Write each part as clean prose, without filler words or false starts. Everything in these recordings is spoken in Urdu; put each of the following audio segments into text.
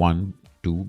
1 2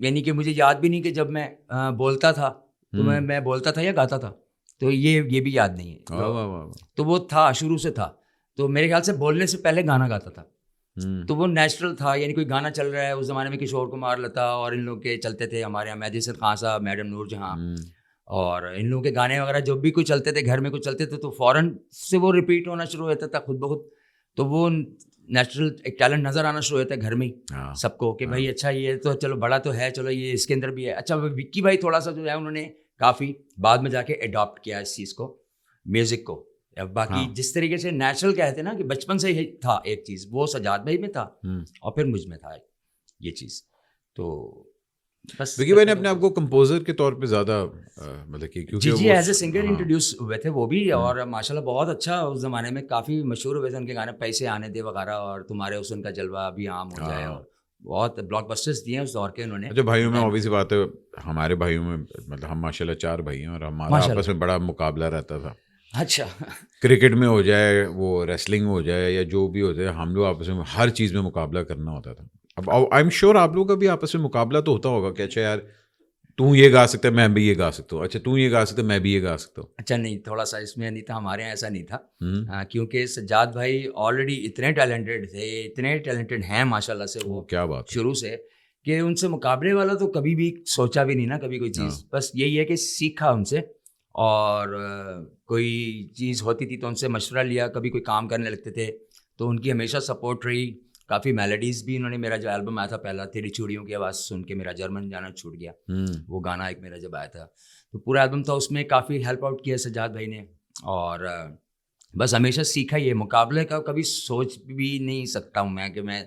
یعنی کہ مجھے یاد بھی نہیں کہ جب میں بولتا تھا تو میں بولتا تھا یا گاتا تھا, تو یہ بھی یاد نہیں ہے. تو وہ تھا, شروع سے تھا. تو میرے خیال سے بولنے سے پہلے گانا گاتا تھا, تو وہ نیچرل تھا. یعنی کوئی گانا چل رہا ہے, اس زمانے میں کشور کمار, لتا اور ان لوگ کے چلتے تھے ہمارے یہاں, مہدی حسن خان صاحب, میڈم نور جہاں, اور ان لوگوں کے گانے وغیرہ جو بھی کچھ چلتے تھے گھر میں کچھ چلتے تھے تو فوراً سے وہ ریپیٹ ہونا شروع ہوتا تھا خود بخود. تو وہ نیچرل ایک ٹیلنٹ نظر آنا شروع ہوتا ہے گھر میں ہی سب کو کہ بھائی اچھا یہ تو چلو بڑا تو ہے, چلو یہ اس کے اندر بھی ہے. اچھا وکی بھائی تھوڑا سا جو ہے انہوں نے کافی بعد میں جا کے اڈاپٹ کیا اس چیز کو, میوزک کو. باقی جس طریقے سے نیچرل کہتے ہیں نا کہ بچپن سے ہی تھا ایک چیز, وہ سجاد بھائی میں تھا اور پھر مجھ میں تھا یہ چیز. تو بس وکی بھائی نے اپنے آپ کو کمپوزر کے طور پہ زیادہ مطلب کہ جی ایز اے سنگر انٹروڈیوس ہوئے تھے وہ بھی, اور ماشاء اللہ بہت اچھا اس زمانے میں کافی مشہور ہوئے تھے ان کے گانے, پیسے آنے دے وغیرہ, اور تمہارے حسن کا جلوہ بھی عام ہو جائے, اور بہت بلاک بسٹرز دیے اس دور کے انہوں نے. اچھا بھائیوں میں obvious بات ہے, ہمارے بھائیوں میں مطلب ہم ماشاء اللہ 4 بھائی ہیں اور ہمارا آپس میں بڑا مقابلہ رہتا تھا. اچھا کرکٹ میں ہو جائے, وہ ریسلنگ ہو جائے, یا جو بھی ہو جائے, ہم لوگ آپس میں ہر چیز میں مقابلہ کرنا ہوتا تھا. اب آئی ایم شیور آپ لوگوں کا بھی آپس میں مقابلہ تو ہوتا ہوگا کہ اچھا یار تو یہ گا سکتا ہے میں بھی یہ گا سکتا ہوں, اچھا تو یہ گا سکتا ہے میں بھی یہ گا سکتا ہوں. اچھا نہیں, تھوڑا سا اس میں نہیں تھا, ہمارے یہاں ایسا نہیں تھا, کیونکہ سجاد بھائی آلریڈی اتنے ٹیلنٹڈ تھے, اتنے ٹیلنٹڈ ہیں ماشاء اللہ سے وہ کیا بات شروع سے, کہ ان سے مقابلے والا تو کبھی بھی سوچا بھی نہیں نا کبھی کوئی چیز. بس یہی ہے کہ سیکھا ان سے, اور کوئی چیز ہوتی تھی تو ان سے مشورہ لیا, کبھی کوئی کام کرنے لگتے تھے تو ان کی ہمیشہ سپورٹ رہی. کافی میلڈیز بھی انہوں نے, میرا جو البم آیا تھا پہلا تیری چوڑیوں کی آواز سن کے میرا جرمن جانا چھوٹ گیا, وہ گانا ایک میرا جب آیا تھا تو پورا البم تھا, اس میں کافی ہیلپ آؤٹ کیا سجاد بھائی نے. اور بس ہمیشہ سیکھا, یہ مقابلے کا کبھی سوچ بھی نہیں سکتا ہوں میں کہ میں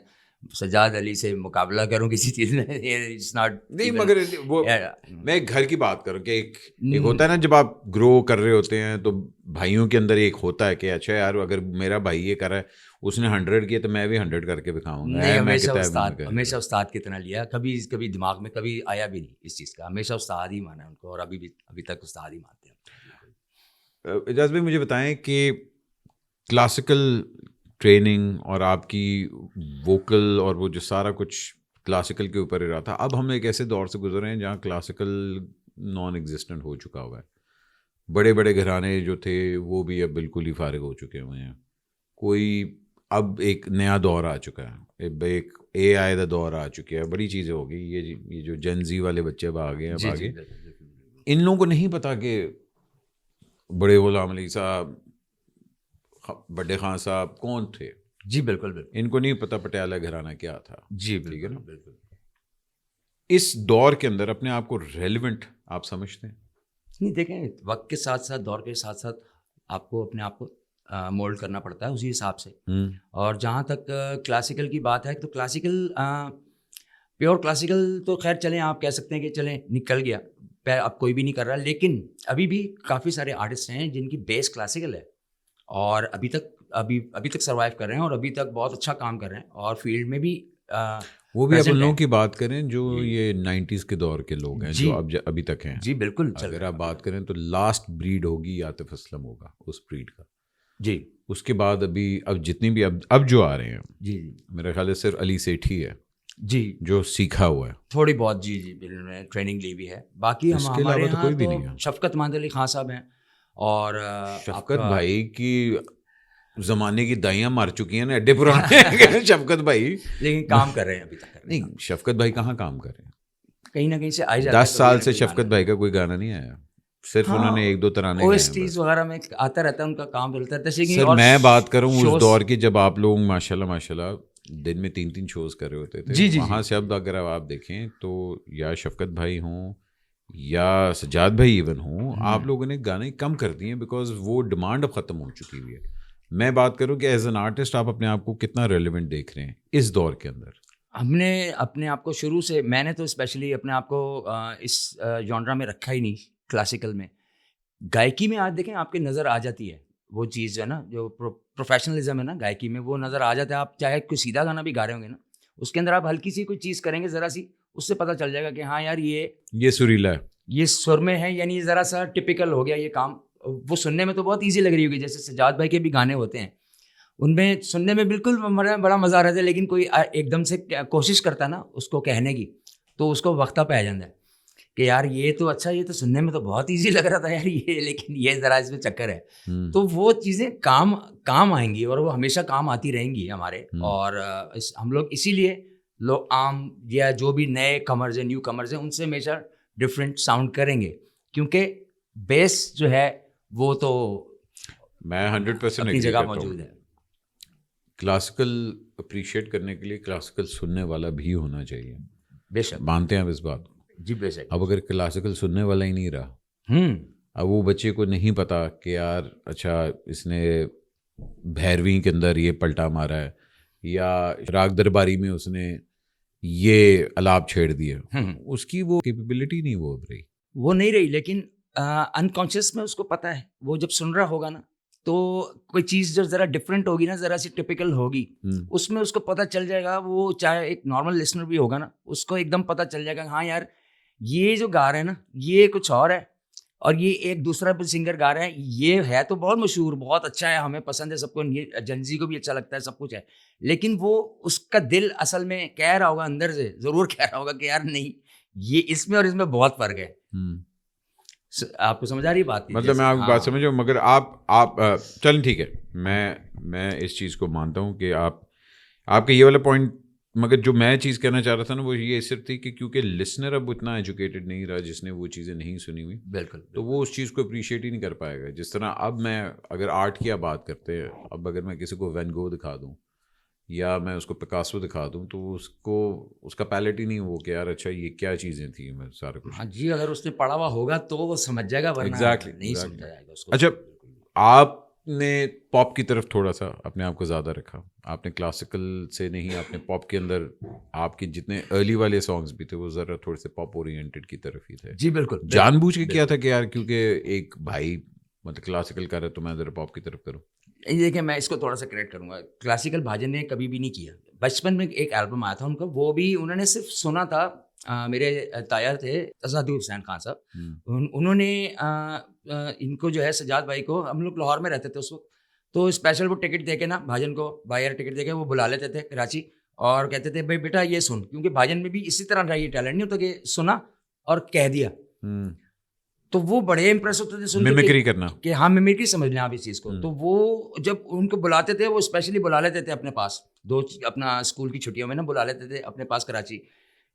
سجاد علی سے مقابلہ کروں کسی چیز میں, نہیں. مگر وہ میں ایک گھر کی بات کروں کہ ایک ہوتا ہے نا جب آپ گرو کر رہے ہوتے ہیں تو بھائیوں کے اندر ایک ہوتا ہے کہ اچھا یار اگر میرا بھائی یہ کر رہا ہے, اس نے 100 کیا تو میں بھی 100 کر کے دکھاؤں گا. ہمیشہ استاد کی طرح لیا, کبھی دماغ میں کبھی آیا بھی نہیں اس چیز کا, ہمیشہ استاد ہی مانا ان کو, اور ابھی تک استاد ہی مانتے ہیں. اجاز بھائی مجھے بتائیں کہ کلاسیکل ٹریننگ اور آپ کی ووکل اور وہ جو سارا کچھ کلاسیکل کے اوپر ہی رہا تھا, اب ہم ایک ایسے دور سے گزر رہے ہیں جہاں کلاسیکل نان ایگزسٹنٹ ہو چکا ہوا ہے. بڑے بڑے گھرانے جو تھے وہ بھی اب بالکل ہی فارغ ہو چکے ہوئے ہیں. کوئی اب ایک نیا دور آ چکا ہے, ایک اے آئی کا دور آ چکا ہے, بڑی چیزیں ہو گئی. یہ جو جن زی والے بچے اب آگے ہیں, اب آگے ان لوگوں کو نہیں پتا کہ بڑے غلام علی صاحب, بڑے خان صاحب کون تھے. جی بالکل بالکل, ان کو نہیں پتا پٹیالہ گھرانہ کیا تھا. جی بالکل بالکل. اس دور کے اندر اپنے آپ کو ریلیونٹ آپ سمجھتے ہیں؟ نہیں, دیکھیں وقت کے ساتھ ساتھ, دور کے ساتھ ساتھ آپ کو اپنے آپ کو مولڈ کرنا پڑتا ہے اسی حساب سے. اور جہاں تک کلاسیکل کی بات ہے تو کلاسیکل, پیور کلاسیکل تو خیر چلیں آپ کہہ سکتے ہیں کہ چلیں نکل گیا, اب کوئی بھی نہیں کر رہا, لیکن ابھی بھی کافی سارے آرٹسٹ ہیں جن کی بیس کلاسیکل ہے اور ابھی تک سروائیو کر رہے ہیں اور ابھی تک بہت اچھا کام کر رہے ہیں, اور فیلڈ میں بھی وہ بھی. آپ ان لوگوں کی بات کریں جو یہ 90s کے دور کے لوگ ہیں جو ابھی تک ہیں. جی بالکل. اگر آپ بات کریں تو لاسٹ بریڈ ہوگی عاطف اسلم ہوگا اس بریڈ کا. جی اس کے بعد اب جتنی بھی اب جو آ رہے ہیں, جی میرے خیال سے صرف علی سیٹھی ہے جی جو سیکھا ہوا ہے تھوڑی بہت. جی جی ٹریننگ لی بھی ہے. باقی ہمارے یہاں کوئی بھی نہیں ہے. شفقت ماند علی خان صاحب ہیں, اور شفقت بھائی کی زمانے کی دائیاں مار چکی ہیں نا, ایڈے پرانے شفقت بھائی, لیکن کام کر رہے ہیں ابھی تک. نہیں, شفقت بھائی کہاں کام کر رہے ہیں, کہیں نہ کہیں سے آئی جاتا ہے. 10 سال سے شفقت بھائی کا کوئی گانا نہیں آیا, صرف انہوں نے 1-2 ترانے او ایس ٹیز وغیرہ میں آتا رہتا ہے, ان کا کام چلتا رہتا ہے. سر میں بات کروں اس دور کی جب آپ لوگ ماشاء اللہ دن میں 3 شوز کر رہے ہوتے تھے, وہاں سے اب اگر آپ دیکھیں تو یا شفقت بھائی ہوں یا سجاد بھائی ایون ہوں, آپ لوگوں نے گانے کم کر دیے بیکاز وہ ڈیمانڈ اب ختم ہو چکی ہوئی ہے. میں بات کروں کہ ایز این آرٹسٹ آپ اپنے آپ کو کتنا ریلیونٹ دیکھ رہے ہیں اس دور کے اندر. ہم نے اپنے آپ کو شروع سے, میں نے تو اسپیشلی اپنے آپ کو اس جانرا میں رکھا ہی نہیں. کلاسیکل میں گائکی میں آج دیکھیں آپ کی نظر آ جاتی ہے وہ چیز جو ہے نا, جو پروفیشنلزم ہے نا گائکی میں, وہ نظر آ جاتا ہے. آپ چاہے کوئی سیدھا گانا بھی گا رہے ہوں گے نا, اس کے اندر آپ ہلکی سی کوئی چیز کریں گے ذرا سی, اس سے پتہ چل جائے گا کہ ہاں یار یہ سریلا ہے, یہ سر میں ہے, یعنی ذرا سا ٹپیکل ہو گیا یہ کام. وہ سننے میں تو بہت ایزی لگ رہی ہوگی, جیسے سجاد بھائی کے بھی گانے ہوتے ہیں, ان میں سننے میں بالکل بڑا مزہ آ رہا تھا, لیکن کوئی ایک دم سے کوشش کرتا نا اس کو کہنے کی تو اس کو وقتہ پہ آ جاتا ہے کہ یار یہ تو اچھا, یہ تو سننے میں تو بہت ایزی لگ رہا تھا یار یہ, لیکن یہ ذرا اس میں چکر ہے. تو وہ چیزیں کام آئیں گی اور وہ ہمیشہ کام آتی رہیں گی ہمارے. اور ہم لوگ اسی لیے لوگ عام یا جو بھی نئے کمرز ہیں, نیو کمرز ہیں, ان سے ہمیشہ ڈفرینٹ ساؤنڈ کریں گے, کیونکہ بیس جو ہے وہ تو میں 100% اپنی جگہ موجود ہے. کلاسیکل اپریشیٹ کرنے کے لیے کلاسیکل سننے والا بھی ہونا چاہیے. بے شک مانتے ہیں آپ اس بات کو؟ جی بے شک. اب اگر کلاسیکل سننے والا ہی نہیں رہا, اب وہ بچے کو نہیں پتا کہ یار اچھا اس نے بھیرویں کے اندر یہ پلٹا مارا ہے یا راگ درباری میں اس نے یہ الاپ چھیڑ دیا, اس کی وہ کیپیبلٹی نہیں وہ نہیں رہی. لیکن انکانشیس میں اس کو پتا ہے, وہ جب سن رہا ہوگا نا تو کوئی چیز جو ذرا ڈفرینٹ ہوگی نا, ذرا سی ٹپیکل ہوگی, اس میں اس کو پتہ چل جائے گا. وہ چاہے ایک نارمل لسنر بھی ہوگا نا, اس کو ایک دم پتہ چل جائے گا ہاں یار یہ جو گا رہے ہیں نا یہ کچھ اور ہے, اور یہ ایک دوسرا سنگر گا رہا ہے, یہ ہے تو بہت مشہور, بہت اچھا ہے, ہمیں پسند ہے سب کو, جنزی کو بھی اچھا لگتا ہے, سب کچھ ہے, لیکن وہ اس کا دل اصل میں کہہ رہا ہوگا, اندر سے ضرور کہہ رہا ہوگا کہ یار نہیں, یہ اس میں اور اس میں بہت فرق ہے. آپ کو سمجھ آ رہی بات؟ مطلب میں آپ کی بات سمجھ رہا ہوں, مگر آپ چلیں ٹھیک ہے, میں اس چیز کو مانتا ہوں کہ آپ کا یہ والا پوائنٹ, مگر جو میں چیز کہنا چاہ رہا تھا نا وہ یہ صرف تھی کہ کیونکہ لسنر اب اتنا ایجوکیٹڈ نہیں رہا جس نے وہ چیزیں نہیں سنی ہوئی, بالکل, تو وہ اس چیز کو اپریشیٹ ہی نہیں کر پائے گا. جس طرح اب میں اگر آرٹ کی بات کرتے ہیں, اب اگر میں کسی کو وین گو دکھا دوں یا میں اس کو پکاسو دکھا دوں تو اس کا پیلٹ ہی نہیں ہو کہ یار اچھا یہ کیا چیزیں تھیں, میں سارا کچھ. ہاں جی, اگر اس نے پڑھا ہوا ہوگا تو وہ سمجھ جائے گا, ورنہ نہیں سمجھا جائے گا اس کو. اچھا, آپ نے پاپ کی طرف تھوڑا سا اپنے آپ کو زیادہ رکھا, آپ نے کلاسیکل سے نہیں, آپ نے پاپ کے اندر آپ کے جتنے ارلی والے سانگس بھی تھے وہ ذرا تھوڑے سے پاپ اورینٹڈ کی طرف ہی تھے. جی بالکل, جان بوجھ کے کیا تھا کہ یار کیونکہ ایک بھائی مطلب کلاسیکل کر رہا ہے تو میں ذرا پاپ کی طرف کروں. دیکھیں میں اس کو تھوڑا سا کریکٹ کروں گا, کلاسیکل بھاجن نے کبھی بھی نہیں کیا. بچپن میں ایک البم آیا تھا ان کا, وہ بھی انہوں نے صرف سنا تھا. میرے تایا تھے اسدی حسین خان صاحب, انہوں نے ان کو جو ہے سجاد بھائی کو, ہم لوگ لاہور میں رہتے تھے اس وقت, تو اسپیشل وہ ٹکٹ دے کے نا بھاجن کو, باہر ٹکٹ دے کے وہ بلا لیتے تھے کراچی, اور کہتے تھے بھائی بیٹا یہ سن, کیونکہ بھاجن میں بھی اسی طرح کا یہ ٹیلنٹ نہیں ہوتا کہ سنا اور کہہ دیا. تو وہ بڑے امپریس ہوتے تھے سن میمکری کرنا, کہ ہاں میمکری سمجھ لیں آپ اس چیز کو. تو وہ جب ان کو بلاتے تھے, وہ اسپیشلی بلا لیتے تھے اپنے پاس, اپنا اسکول کی چھٹیوں میں نا بلا لیتے تھے اپنے پاس کراچی.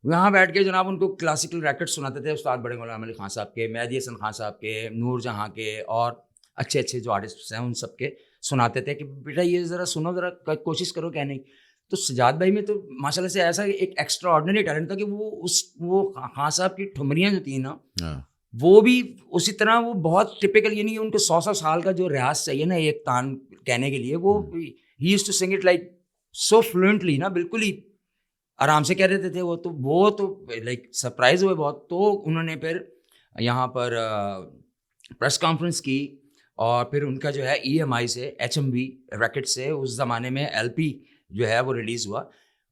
وہاں بیٹھ کے جناب ان کو کلاسیکل ریکڈ سناتے تھے, استاد بڑے غلام علی خان صاحب کے, مہدی حسن خان صاحب کے, نور جہاں کے, اور اچھے اچھے جو آرٹسٹ ہیں ان سب کے سناتے تھے کہ بیٹا یہ ذرا سنو, ذرا کوشش کرو کہنے کی. تو سجاد بھائی میں تو ماشاء اللہ سے ایسا ایک ایکسٹرا آرڈنری ٹیلنٹ تھا کہ وہ خان صاحب کی ٹھمریاں جو تھیں نا, وہ بھی اسی طرح, وہ بہت ٹپیکل, یعنی ان کو 100 سال کا جو ریاض چاہیے نا ایک تان کہنے کے لیے, وہ he used to sing it like so fluently نا, بالکل ہی آرام سے کہہ دیتے تھے. وہ تو لائک سرپرائز ہوئے بہت. تو انہوں نے پھر یہاں پر پریس کانفرنس کی, اور پھر ان کا جو ہے EMI سے, HMV ریکٹ سے اس زمانے میں LP جو ہے وہ ریلیز ہوا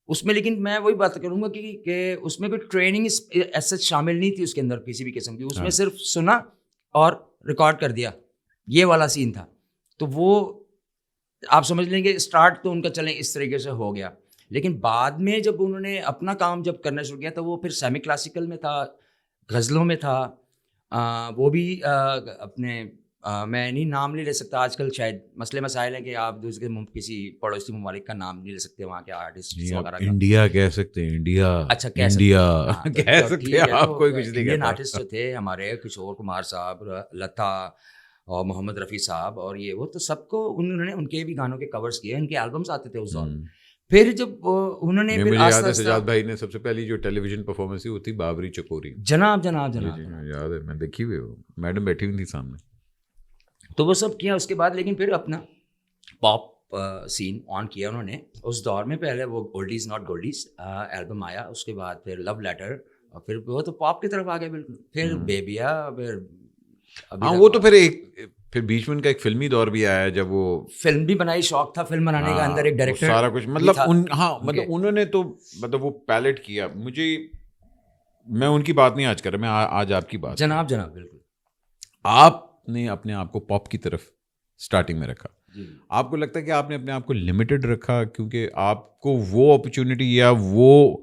اس میں. لیکن میں وہی بات کروں گا کہ اس میں کوئی ٹریننگ ایسا شامل نہیں تھی اس کے اندر کسی بھی قسم کی. اس میں صرف سنا اور ریکارڈ کر دیا, یہ والا سین تھا. تو وہ آپ سمجھ لیں گے اسٹارٹ تو ان کا چلیں اس طریقے سے ہو گیا. لیکن بعد میں جب انہوں نے اپنا کام جب کرنا شروع کیا تو وہ پھر سیمی کلاسیکل میں تھا, غزلوں میں تھا. وہ بھی اپنے میں نہیں نام نہیں لے سکتا, آج کل شاید مسئلے مسائل ہیں کہ آپ دوسرے کسی پڑوسی ممالک کا نام نہیں لے سکتے, وہاں کے آرٹسٹ وغیرہ. انڈیا کہہ سکتے ہیں, انڈیا, اچھا انڈیا کہہ سکتے ہیں آپ, کوئی کچھ نہیں. انڈین آرٹسٹ جو تھے ہمارے, کشور کمار صاحب, لتا اور محمد رفیع صاحب, اور یہ وہ, تو سب کو انہوں نے ان کے بھی گانوں کے کورس کیے, ان کے البمس آتے تھے اس دور میں. پھر جب انہوں نے مجھے یاد ہے سجاد بھائی نے سب سے پہلی جو ٹیلی ویژن پرفارمنس تھی وہ تھی بابری چکوری. جناب یاد ہے, میں دیکھی ہوئی, میڈم بیٹھی ہوئی تھی سامنے. تو وہ سب کیا اس کے بعد. لیکن پھر اپنا پاپ سین آن کیا انہوں نے اس دور میں. پہلے وہ اولڈیز ناٹ گولڈیز البم آیا, اس کے بعد پھر لو لیٹر, اور پھر وہ تو پاپ کی طرف آ گیا بالکل. پھر بیبیا, پھر ہاں وہ تو پھر بیچ میں ان کا ایک فلمی دور بھی آیا جب وہ فلم بھی بنائی, شوق تھا فلم بنانے کا, اندر ایک ڈائریکٹر سارا کچھ, مطلب مطلب انہوں نے تو مطلب وہ پیلٹ کیا. مجھے میں ان کی بات نہیں آج کر رہا, میں آج آپ کی بات. جناب بالکل. آپ نے اپنے آپ کو پاپ کی طرف سٹارٹنگ میں رکھا. آپ کو لگتا ہے کہ آپ نے اپنے آپ کو لمیٹڈ رکھا کیونکہ آپ کو وہ اپرچونٹی یا وہ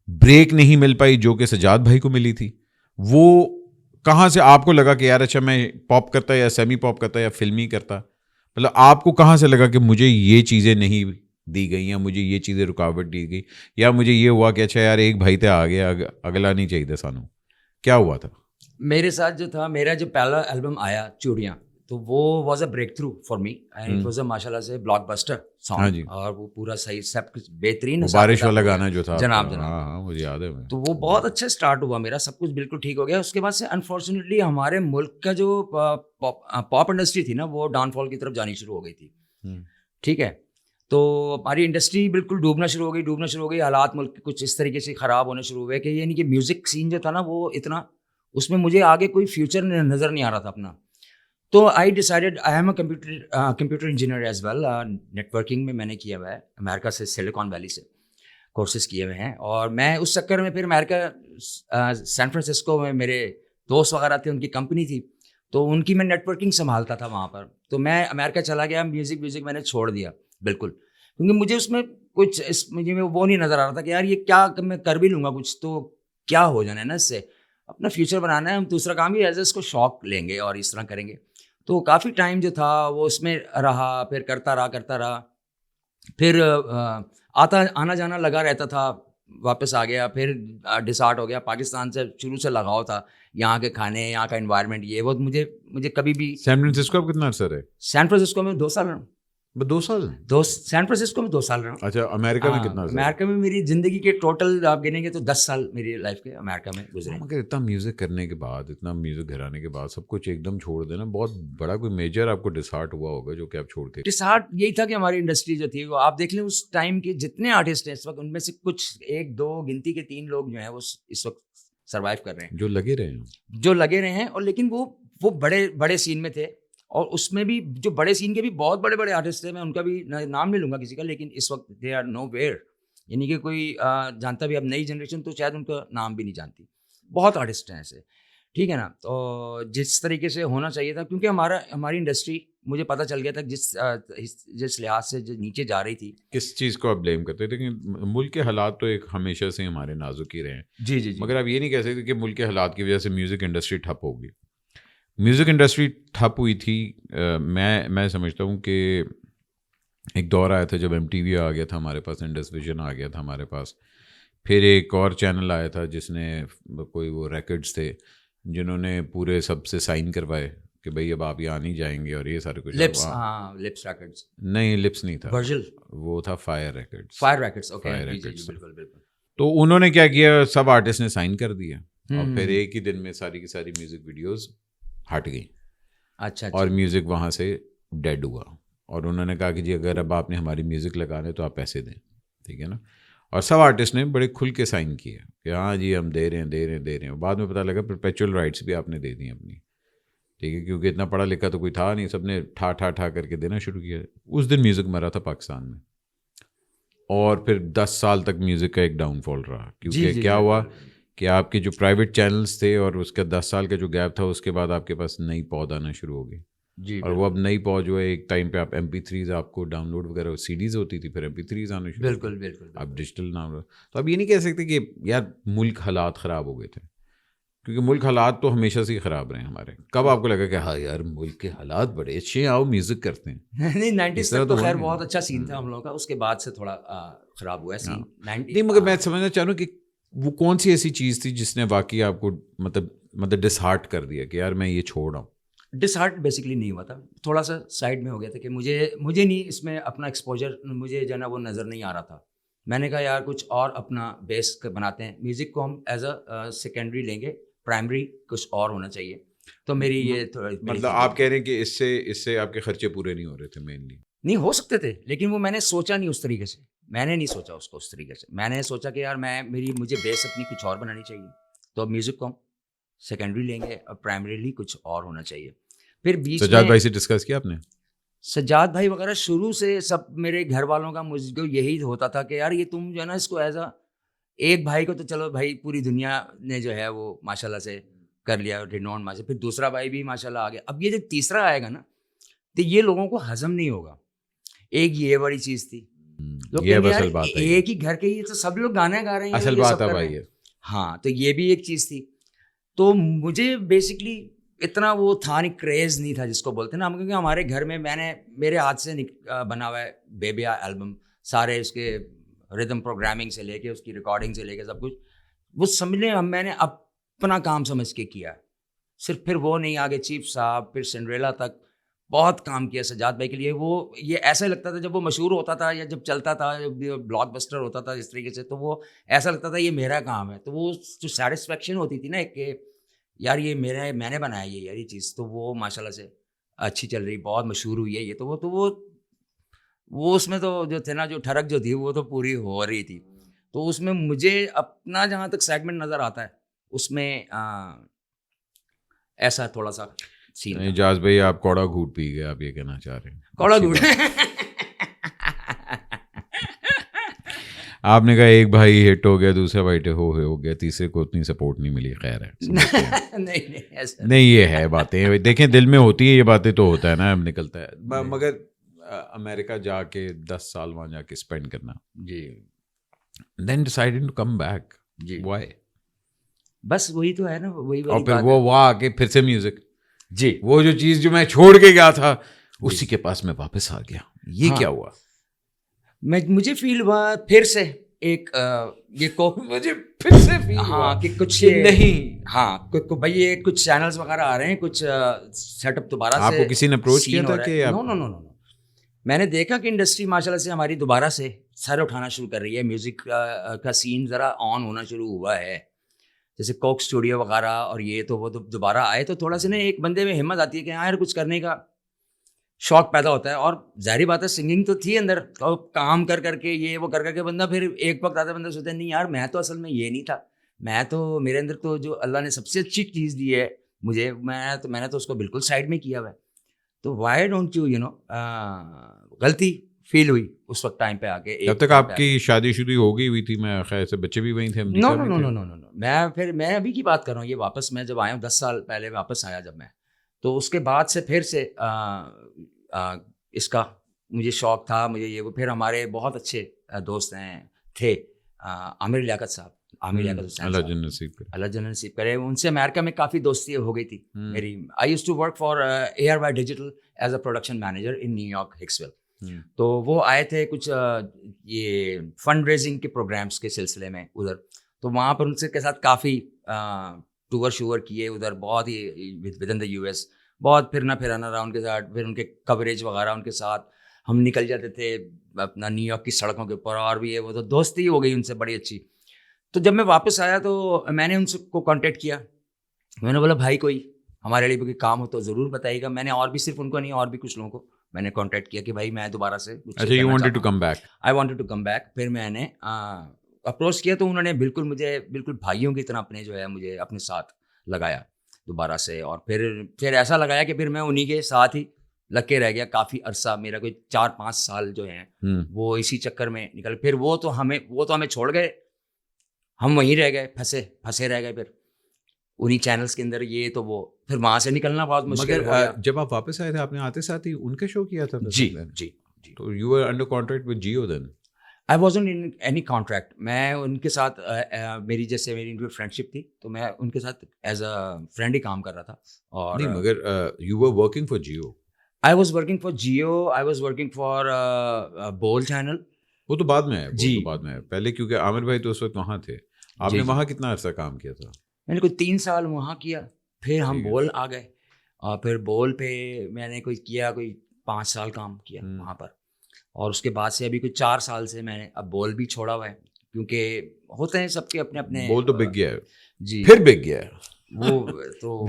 بریک نہیں مل پائی جو کہ سجاد بھائی کو ملی تھی. وہ کہاں سے آپ کو لگا کہ یار اچھا میں پاپ کرتا یا سیمی پاپ کرتا یا فلمی کرتا, مطلب آپ کو کہاں سے لگا کہ مجھے یہ چیزیں نہیں دی گئی یا مجھے یہ چیزیں رکاوٹ دی گئی, یا مجھے یہ ہوا کہ اچھا یار ایک بھائی تھے آگے اگلا نہیں چاہیے تھا سانو, کیا ہوا تھا؟ میرے ساتھ جو تھا, میرا جو پہلا البم آیا چوڑیاں, تو وہ was a break through for me and it was a ماشاء اللہ سے بلاک بسٹر سانگ, اور وہ پورا صحیح سب کچھ بہترین, بارش والا گانا جو تھا جناب ہاں مجھے یاد ہے, تو وہ بہت اچھا اسٹارٹ ہوا میرا, سب کچھ بالکل ٹھیک ہو گیا. اس کے بعد سے انفارچونیٹلی ہمارے ملک کا جو پاپ انڈسٹری تھی نا, وہ ڈاؤن فال کی طرف جانی شروع ہو گئی تھی. ٹھیک ہے, تو ہماری انڈسٹری بالکل ڈوبنا شروع ہو گئی. حالات ملک کے کچھ اس طریقے سے خراب ہونے شروع ہوئے کہ یعنی کہ میوزک سین جو تھا نا, وہ اتنا اس میں مجھے آگے کوئی فیوچر نظر نہیں آ رہا تھا اپنا. تو I decided, I am a computer engineer as well. Networking میں میں نے کیا ہوا ہے, امریکہ سے سلیکان ویلی سے کورسز کیے ہوئے ہیں. اور میں اس چکر میں پھر امریکہ سین فرانسسکو میں میرے دوست وغیرہ تھے, ان کی کمپنی تھی, تو ان کی میں نیٹ ورکنگ سنبھالتا تھا وہاں پر. تو میں امریکہ چلا گیا, میوزک میں نے چھوڑ دیا بالکل, کیونکہ مجھے اس میں کچھ مجھے وہ نہیں نظر آ رہا تھا کہ یار یہ کیا میں کر بھی لوں گا کچھ تو کیا ہو جانا ہے نا, اس سے اپنا فیوچر بنانا ہے, ہم دوسرا کام بھی ایز اے اس کو شوق لیں گے اور اس طرح کریں گے. تو کافی ٹائم جو تھا وہ اس میں رہا, پھر کرتا رہا, پھر آنا جانا لگا رہتا تھا, واپس آ گیا, پھر ڈسارٹ ہو گیا. پاکستان سے شروع سے لگاؤ تھا, یہاں کے کھانے, یہاں کا انوائرمنٹ, یہ وہ مجھے کبھی بھی. سین فرانسسکو آپ کتنا عرصہ رہے؟ سین فرانسسکو میں 2 سال رہا ہوں. 2 سال؟ سین فرانسسکو میں 2 سال رہا ہوں. اچھا, امریکہ میں کتنا؟ امریکہ میں میری زندگی کے ٹوٹل آپ گنیں گے تو 10 سال میری لائف کے امریکہ میں گزرے. مگر اتنا میوزک کرنے کے بعد, اتنا میوزک گھرانے کے بعد سب کچھ ایک دم چھوڑ دینا, بہت بڑا کوئی میجر آپ کو ڈسہارٹ ہوا ہوگا جو کہ آپ چھوڑتے. ڈسہارٹ یہی تھا کہ ہماری انڈسٹری جو تھی وہ آپ دیکھ لیں, اس ٹائم کے جتنے آرٹسٹ ہیں اس وقت, ان میں سے کچھ 1-2 گنتی کے 3 لوگ جو ہیں وہ اس وقت سروائیو کر رہے ہیں, جو لگے رہے ہیں. اور لیکن وہ بڑے سین میں تھے, اور اس میں بھی جو بڑے سین کے بھی بہت بڑے آرٹسٹ تھے, میں ان کا بھی نام نہیں لوں گا کسی کا, لیکن اس وقت دے آر نو ویئر, یعنی کہ کوئی جانتا بھی, اب نئی جنریشن تو شاید ان کا نام بھی نہیں جانتی. بہت آرٹسٹ ہیں ایسے, ٹھیک ہے نا. تو جس طریقے سے ہونا چاہیے تھا, کیونکہ ہماری انڈسٹری مجھے پتہ چل گیا تھا جس لحاظ سے جو نیچے جا رہی تھی. کس چیز کو آپ بلیم کرتے تھے؟ کہ ملک کے حالات تو ایک ہمیشہ سے ہمارے نازک ہی رہے ہیں. جی مگر آپ یہ نہیں کہہ سکتے کہ ملک کے حالات کی وجہ سے میوزک انڈسٹری ٹھپ ہوگی. میوزک انڈسٹری ٹھپ ہوئی تھی, میں سمجھتا ہوں کہ ایک دور آیا تھا جب MTV آ گیا تھا ہمارے پاس, انڈس ویژن آ گیا تھا ہمارے پاس, پھر ایک اور چینل آیا تھا جس نے کوئی وہ ریکڈز تھے جنہوں نے پورے سب سے سائن کروائے کہ بھائی اب آپ یہاں نہیں جائیں گے, اور یہ سارے کچھ. لپس ریکڈز نہیں, لپس نہیں تھا, ورجل, وہ تھا فائر ریکڈز. بالکل. تو انہوں نے کیا کیا, سب آرٹسٹ نے سائن کر دیا, اور پھر ایک ہی دن میں ساری کی ساری میوزک ویڈیوز ہٹ گئی. اچھا. اور میوزک وہاں سے ڈیڈ ہوا, اور انہوں نے کہا کہ جی اگر اب آپ نے ہماری میوزک لگانے تو آپ پیسے دیں, ٹھیک ہے نا. اور سب آرٹسٹ نے بڑے کھل کے سائن کیے کہ ہاں جی ہم دے رہے ہیں. بعد میں پتہ لگا پرپیچول رائٹس بھی آپ نے دے دی اپنی, ٹھیک ہے, کیونکہ اتنا پڑھا لکھا تو کوئی تھا نہیں, سب نے ٹھا کر کے دینا شروع کیا. اس دن میوزک مرا تھا پاکستان میں, اور پھر 10 سال تک میوزک کا ایک ڈاؤن فال رہا. کیونکہ کیا ہوا کہ آپ کے جو پرائیویٹ چینلز تھے, اور اس کا 10 سال کا جو گیپ تھا, اس کے بعد آپ کے پاس نئی پود آنا شروع ہو گئی. اور وہ اب نئی پود جو ہے, ایک ٹائم پہ آپ MP3s آپ کو ڈاؤن لوڈ وغیرہ CDs ہوتی تھی, پھر MP3s آنے شروع. بالکل. اب ڈیجیٹل نام. تو اب یہ نہیں کہہ سکتے کہ یار ملک حالات خراب ہو گئے تھے, کیونکہ ملک حالات تو ہمیشہ سے ہی خراب رہے ہیں ہمارے. کب آپ کو لگا کہ ہاں یار ملک کے حالات بڑے اچھے ہیں, آؤ میوزک کرتے ہیں؟ نہیں, 90s تک تو خیر بہت اچھا سین تھا ہم لوگوں کا, اس کے بعد سے تھوڑا خراب ہوا ہے سین. نہیں, مگر میں سمجھنا چاہ رہا ہوں کہ وہ کون سی ایسی چیز تھی جس نے واقعی آپ کو مطلب ڈسہارٹ کر دیا کہ یار میں یہ چھوڑ رہا ہوں؟ ڈسہارٹ بیسکلی نہیں ہوا تھا, تھوڑا سا سائڈ میں ہو گیا تھا کہ مجھے نہیں اس میں اپنا ایکسپوجر مجھے جو ہے نا وہ نظر نہیں آ رہا تھا. میں نے کہا یار کچھ اور اپنا بیس بناتے ہیں, میوزک کو ہم ایز اے سیکنڈری لیں گے, پرائمری کچھ اور ہونا چاہیے. تو میری یہ مطلب آپ کہہ رہے ہیں کہ اس سے آپ کے خرچے پورے نہیں ہو رہے تھے؟ مینلی نہیں ہو سکتے تھے, لیکن وہ میں نے سوچا نہیں اس طریقے سے, میں نے نہیں سوچا اس کو اس طریقے سے. میں نے سوچا کہ یار مجھے بیس اپنی کچھ اور بنانی چاہیے, تو اب میوزک کو ہم سیکنڈری لیں گے, اور پرائمریلی کچھ اور ہونا چاہیے. پھر بیچ میں سجاد بھائی سے ڈسکس کیا آپ نے؟ سجاد بھائی وغیرہ شروع سے سب میرے گھر والوں کا مجھ کو یہی ہوتا تھا کہ یار یہ تم جو ہے نا اس کو ایز اے ایک بھائی کو تو چلو بھائی پوری دنیا نے جو ہے وہ ماشاء اللہ سے کر لیا رینون ماشاء, پھر دوسرا بھائی بھی ماشاء اللہ آ گیا, اب یہ جو تیسرا آئے گا نا تو یہ لوگوں کو ہضم نہیں ہوگا. ایک یہ بڑی چیز تھی. یہ اصل بات ہے, ایک ہی گھر کے ہی تو سب لوگ گانے گا رہے ہیں, اصل بات ہے بھائی. ہاں تو یہ بھی ایک چیز تھی. تو مجھے بیسکلی اتنا وہ تھا نہیں, کریز نہیں تھا جس کو بولتے ہیں نا ہم, کیونکہ ہمارے گھر میں نے میرے ہاتھ سے بنا ہوا ہے بیبیا البم, سارے اس کے ردم پروگرامنگ سے لے کے اس کی ریکارڈنگ سے لے کے سب کچھ وہ سمجھ لیں میں نے اپنا کام سمجھ کے کیا. صرف پھر وہ نہیں, آگے چیف صاحب, پھر سنڈریلا تک بہت کام کیا سجاد بھائی کے لیے. وہ یہ ایسا لگتا تھا جب وہ مشہور ہوتا تھا یا جب چلتا تھا, جب بلاک بسٹر ہوتا تھا اس طریقے سے, تو وہ ایسا لگتا تھا یہ میرا کام ہے. تو وہ جو سیٹسفیکشن ہوتی تھی نا کہ یار یہ میرا ہے, میں نے بنایا یہ یار یہ چیز, تو وہ ماشاء اللہ سے اچھی چل رہی, بہت مشہور ہوئی ہے یہ. تو وہ اس میں تو جو تھے نا, جو ٹھڑک جو تھی وہ تو پوری ہو رہی تھی. تو اس میں مجھے اپنا جہاں تک سیگمنٹ نظر آتا ہے اس میں ایسا تھوڑا سا سین. اعجاز بھائی آپ کوڑا گھوٹ پی گئے, آپ یہ کہنا چاہ رہے ہیں؟ کوڑا گھوٹ آپ نے کہا ایک بھائی ہٹ ہو گیا, دوسرا بھائی ہو گیا, تیسرے کو اتنی سپورٹ نہیں ملی. خیر ہے, نہیں یہ ہے باتیں, دیکھیں دل میں ہوتی ہے یہ باتیں, تو ہوتا ہے نا, اب نکلتا ہے. مگر امریکہ جا کے 10 سال وہاں جا کے اسپینڈ کرنا, جی, then deciding to come back, جی وائی؟ بس وہی تو ہے نا, وہی اور پھر وہ وہاں آ کے پھر سے میوزک, جی, وہ جو چیز جو میں چھوڑ کے گیا تھا اسی کے پاس میں واپس آ گیا. یہ کیا ہوا؟ مجھے فیل ہوا پھر سے ایک یہ مجھے پھر سے فیل ہوا کہ کچھ نہیں, ہاں بھائی یہ کچھ چینلز وغیرہ آ رہے ہیں, کچھ سیٹ اپ دوبارہ سے. آپ کو کسی نے اپروچ کیا تھا کہ نو, میں نے دیکھا کہ انڈسٹری ماشاء اللہ سے ہماری دوبارہ سے سر اٹھانا شروع کر رہی ہے, میوزک کا سین ذرا آن ہونا شروع ہوا ہے, جیسے کوک اسٹوڈیو وغیرہ اور یہ, تو وہ دوبارہ آئے تو تھوڑا سا نا ایک بندے میں ہمت آتی ہے کہ ہاں یار کچھ کرنے کا شوق پیدا ہوتا ہے. اور ظاہری بات ہے سنگنگ تو تھی اندر, تو کام کر کے یہ وہ کر کے بندہ پھر ایک وقت آتا ہے بندہ سوچتا ہے نہیں یار میں تو اصل میں یہ نہیں تھا, میں تو میرے اندر تو جو اللہ نے سب سے اچھی چیز دی ہے مجھے, میں نے تو اس کو بالکل سائڈ میں کیا ہوا ہے. تو وائی ڈونٹ یو غلطی فیل ہوئی اس وقت ٹائم پہ آ کے. جب تک آپ کی شادی شدی ہو گئی ہوئی تھی, میں خیر سے بچے بھی وہیں تھے؟ نو, میں ابھی کی بات کر رہا ہوں, یہ واپس میں جب آیا ہوں 10 سال پہلے واپس آیا جب میں, تو اس کے بعد سے پھر سے اس کا مجھے شوق تھا مجھے یہ. پھر ہمارے بہت اچھے دوست تھے عامر لیاقت صاحب, عامر لیاقت حسین, اللہ جنت نصیب کرے. ان سے امریکہ میں کافی دوستی ہو گئی تھی میری. I used to work for ARY digital as a production manager in New York Hicksville. تو وہ آئے تھے کچھ یہ فنڈ ریزنگ کے پروگرامس کے سلسلے میں ادھر, تو وہاں پر ان سے کے ساتھ کافی ٹور شور کیے ادھر, بہت ہی ود ان دا US, بہت پھرانا رہا ان کے ساتھ. پھر ان کے کوریج وغیرہ ان کے ساتھ ہم نکل جاتے تھے اپنا نیو یارک کی سڑکوں کے اوپر, اور بھی ہے وہ تو دوستی ہو گئی ان سے بڑی اچھی. تو جب میں واپس آیا تو میں نے ان سے کو کانٹیکٹ کیا, میں نے بولا بھائی کوئی ہمارے لیے کوئی کام ہو تو ضرور بتائیے گا. میں نے اور بھی صرف ان کو نہیں, اور بھی کچھ لوگوں کو میں نے کانٹیکٹ کیا کہ بھائی میں دوبارہ سے you wanted to come back. I wanted to come back. پھر میں نے اپروچ کیا تو انہوں نے مجھے بالکل بھائیوں کی طرح اپنے جو ہے مجھے اپنے ساتھ لگایا دوبارہ سے. اور پھر ایسا لگایا کہ پھر میں انہیں کے ساتھ ہی لگ کے رہ گیا کافی عرصہ. میرا کوئی 4-5 سال جو ہیں وہ اسی چکر میں نکل. پھر وہ تو ہمیں چھوڑ گئے, ہم وہیں رہ گئے, پھنسے رہ گئے پھر انہیں چینلز کے اندر. یہ تو وہ پھر وہاں سے نکلنا بہت مشکل ہو گیا. جب آپ واپس آئے تھے آپ نے آتے ساتھ ہی ان کے شو کیا تھا؟ جی. تو you were under contract with Jio then? I wasn't in any contract. میں ان کے ساتھ میری ان کی فرینڈشپ تھی تو میں ان کے ساتھ ایز اے فرینڈ ہی کام کر رہا تھا. اور نہیں مگر you were working for Jio. I was working for Jio. I was working for بول چینل. وہ تو بعد میں ہے, وہ تو بعد میں ہے. پہلے کیونکہ عامر بھائی تو اس وقت وہاں تھے. آپ نے وہاں کتنا عرصہ کام کیا تھا؟ میں نے کوئی 3 سال وہاں کیا, پھر ہم بول آ گئے, اور پھر بول پہ میں نے کوئی 5 سال کام کیا وہاں پر. اور اس کے بعد سے ابھی کوئی 4 سال سے میں نے اب بول بھی چھوڑا ہوا ہے, کیونکہ ہوتے ہیں سب کے اپنے. بول تو بک گیا ہے. جی پھر بک گیا ہے وہ تو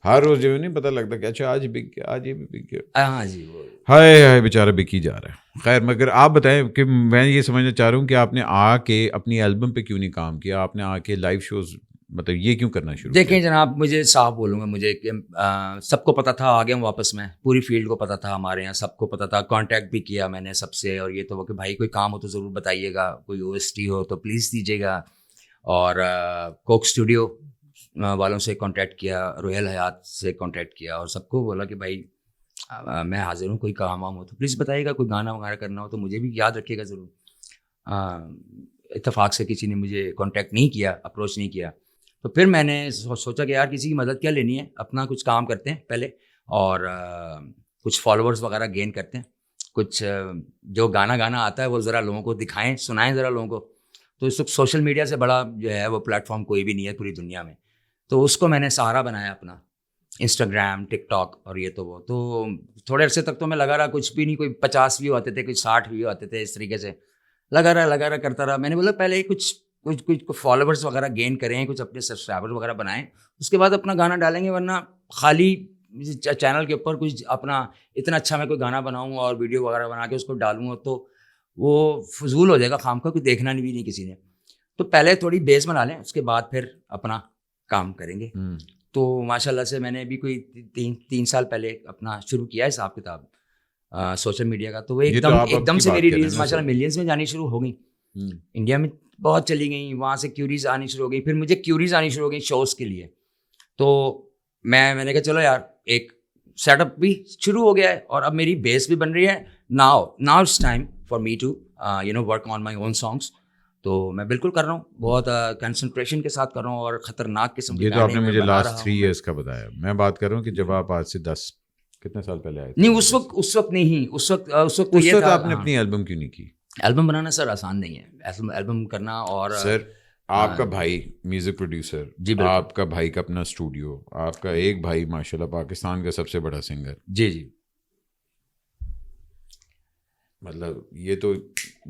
ہر روز جو نہیں پتہ لگتا کہ اچھا آج بک گیا, آج یہ بھی بک گیا. ہاں جی, وہ ہائے بیچارہ بک ہی جا رہا ہے. خیر مگر آپ بتائیں کہ میں یہ سمجھنا چاہ رہا ہوں کہ آپ نے آ کے اپنی البم پہ کیوں نہیں کام کیا, آپ نے آ کے لائیو شوز مطلب یہ کیوں کرنا شروع؟ دیکھیں جناب, مجھے صاف بولوں گا, مجھے کہ سب کو پتا تھا, آگے ہم واپس میں پوری فیلڈ کو پتا تھا, ہمارے یہاں سب کو پتا تھا, کانٹیکٹ بھی کیا میں نے سب سے. اور یہ تو کہ بھائی کوئی کام ہو تو ضرور بتائیے گا, کوئی OST ہو تو پلیز دیجیے گا. اور کوک اسٹوڈیو والوں سے کانٹیکٹ کیا, رویل حیات سے کانٹیکٹ کیا, اور سب کو بولا کہ بھائی میں حاضر ہوں. کوئی کام وام ہو تو پلیز بتائیے گا, کوئی گانا وغیرہ کرنا ہو تو مجھے بھی یاد رکھیے گا ضرور. اتفاق سے کسی نے مجھے کانٹیکٹ نہیں کیا, اپروچ نہیں کیا, تو پھر میں نے سوچا کہ یار کسی کی مدد کیا لینی ہے, اپنا کچھ کام کرتے ہیں پہلے اور کچھ فالوورز وغیرہ گین کرتے ہیں, کچھ جو گانا آتا ہے وہ ذرا لوگوں کو دکھائیں, سنائیں ذرا لوگوں کو. تو اس وقت سوشل میڈیا سے بڑا جو ہے وہ پلیٹ فارم کوئی بھی نہیں ہے پوری دنیا میں, تو اس کو میں نے سہارا بنایا اپنا, انسٹاگرام, ٹک ٹاک اور یہ تو وہ. تو تھوڑے عرصے تک تو میں لگا رہا, کچھ بھی نہیں, کوئی 50 ویو آتے تھے, کوئی 60 ویو آتے تھے, اس طریقے سے لگا رہا کرتا رہا. میں نے بولا پہلے کچھ فالوورس وغیرہ گین کریں, کچھ اپنے سبسکرائبر وغیرہ بنائیں, اس کے بعد اپنا گانا ڈالیں گے. ورنہ خالی چینل کے اوپر کچھ اپنا اتنا اچھا میں کوئی گانا بناؤں اور ویڈیو وغیرہ بنا کے اس کو ڈالوں تو وہ فضول ہو جائے گا, خام کا کوئی دیکھنا بھی نہیں کسی نے. تو پہلے تھوڑی بیس بنا لیں, اس کے بعد پھر اپنا کام کریں گے. تو ماشاء اللہ سے میں نے ابھی کوئی 3 سال پہلے اپنا شروع کیا ہے حساب کتاب سوشل میڈیا کا. تو وہ ایک دم سے میری ریلز ماشاء اللہ ملینس میں جانی شروع ہو گئی. انڈیا میں بہت چلی گئیں, وہاں سے کیوریز آنی شروع ہو گئی, پھر مجھے کیوریز آنی شروع ہو گئی شوز کے لیے. تو میں نے کہا چلو یار ایک سیٹ اپ بھی شروع ہو گیا ہے اور اب میری بیس بھی بن رہی ہے. Now it's time for me to work on my own songs. تو میں بالکل کر رہا ہوں, بہت کنسنٹریشن کے ساتھ کر رہا ہوں اور خطرناک قسم کے. یہ تو آپ نے مجھے لاسٹ 3 ایئرس کا بتایا. میں بات کر رہا ہوں کہ جب آپ آج سے 10 کتنے سال پہلے آئے تھے. نہیں اس وقت نہیں, اس وقت آپ نے اپنی البم کیوں نہیں کی؟ البم بنانا سر آسان نہیں ہے, البم کرنا. اور سر آپ کا بھائی میوزک پروڈیوسر, آپ کا بھائی کا اپنا اسٹوڈیو, آپ کا ایک بھائی ماشاء اللہ پاکستان کا سب سے بڑا سنگر. جی مطلب یہ تو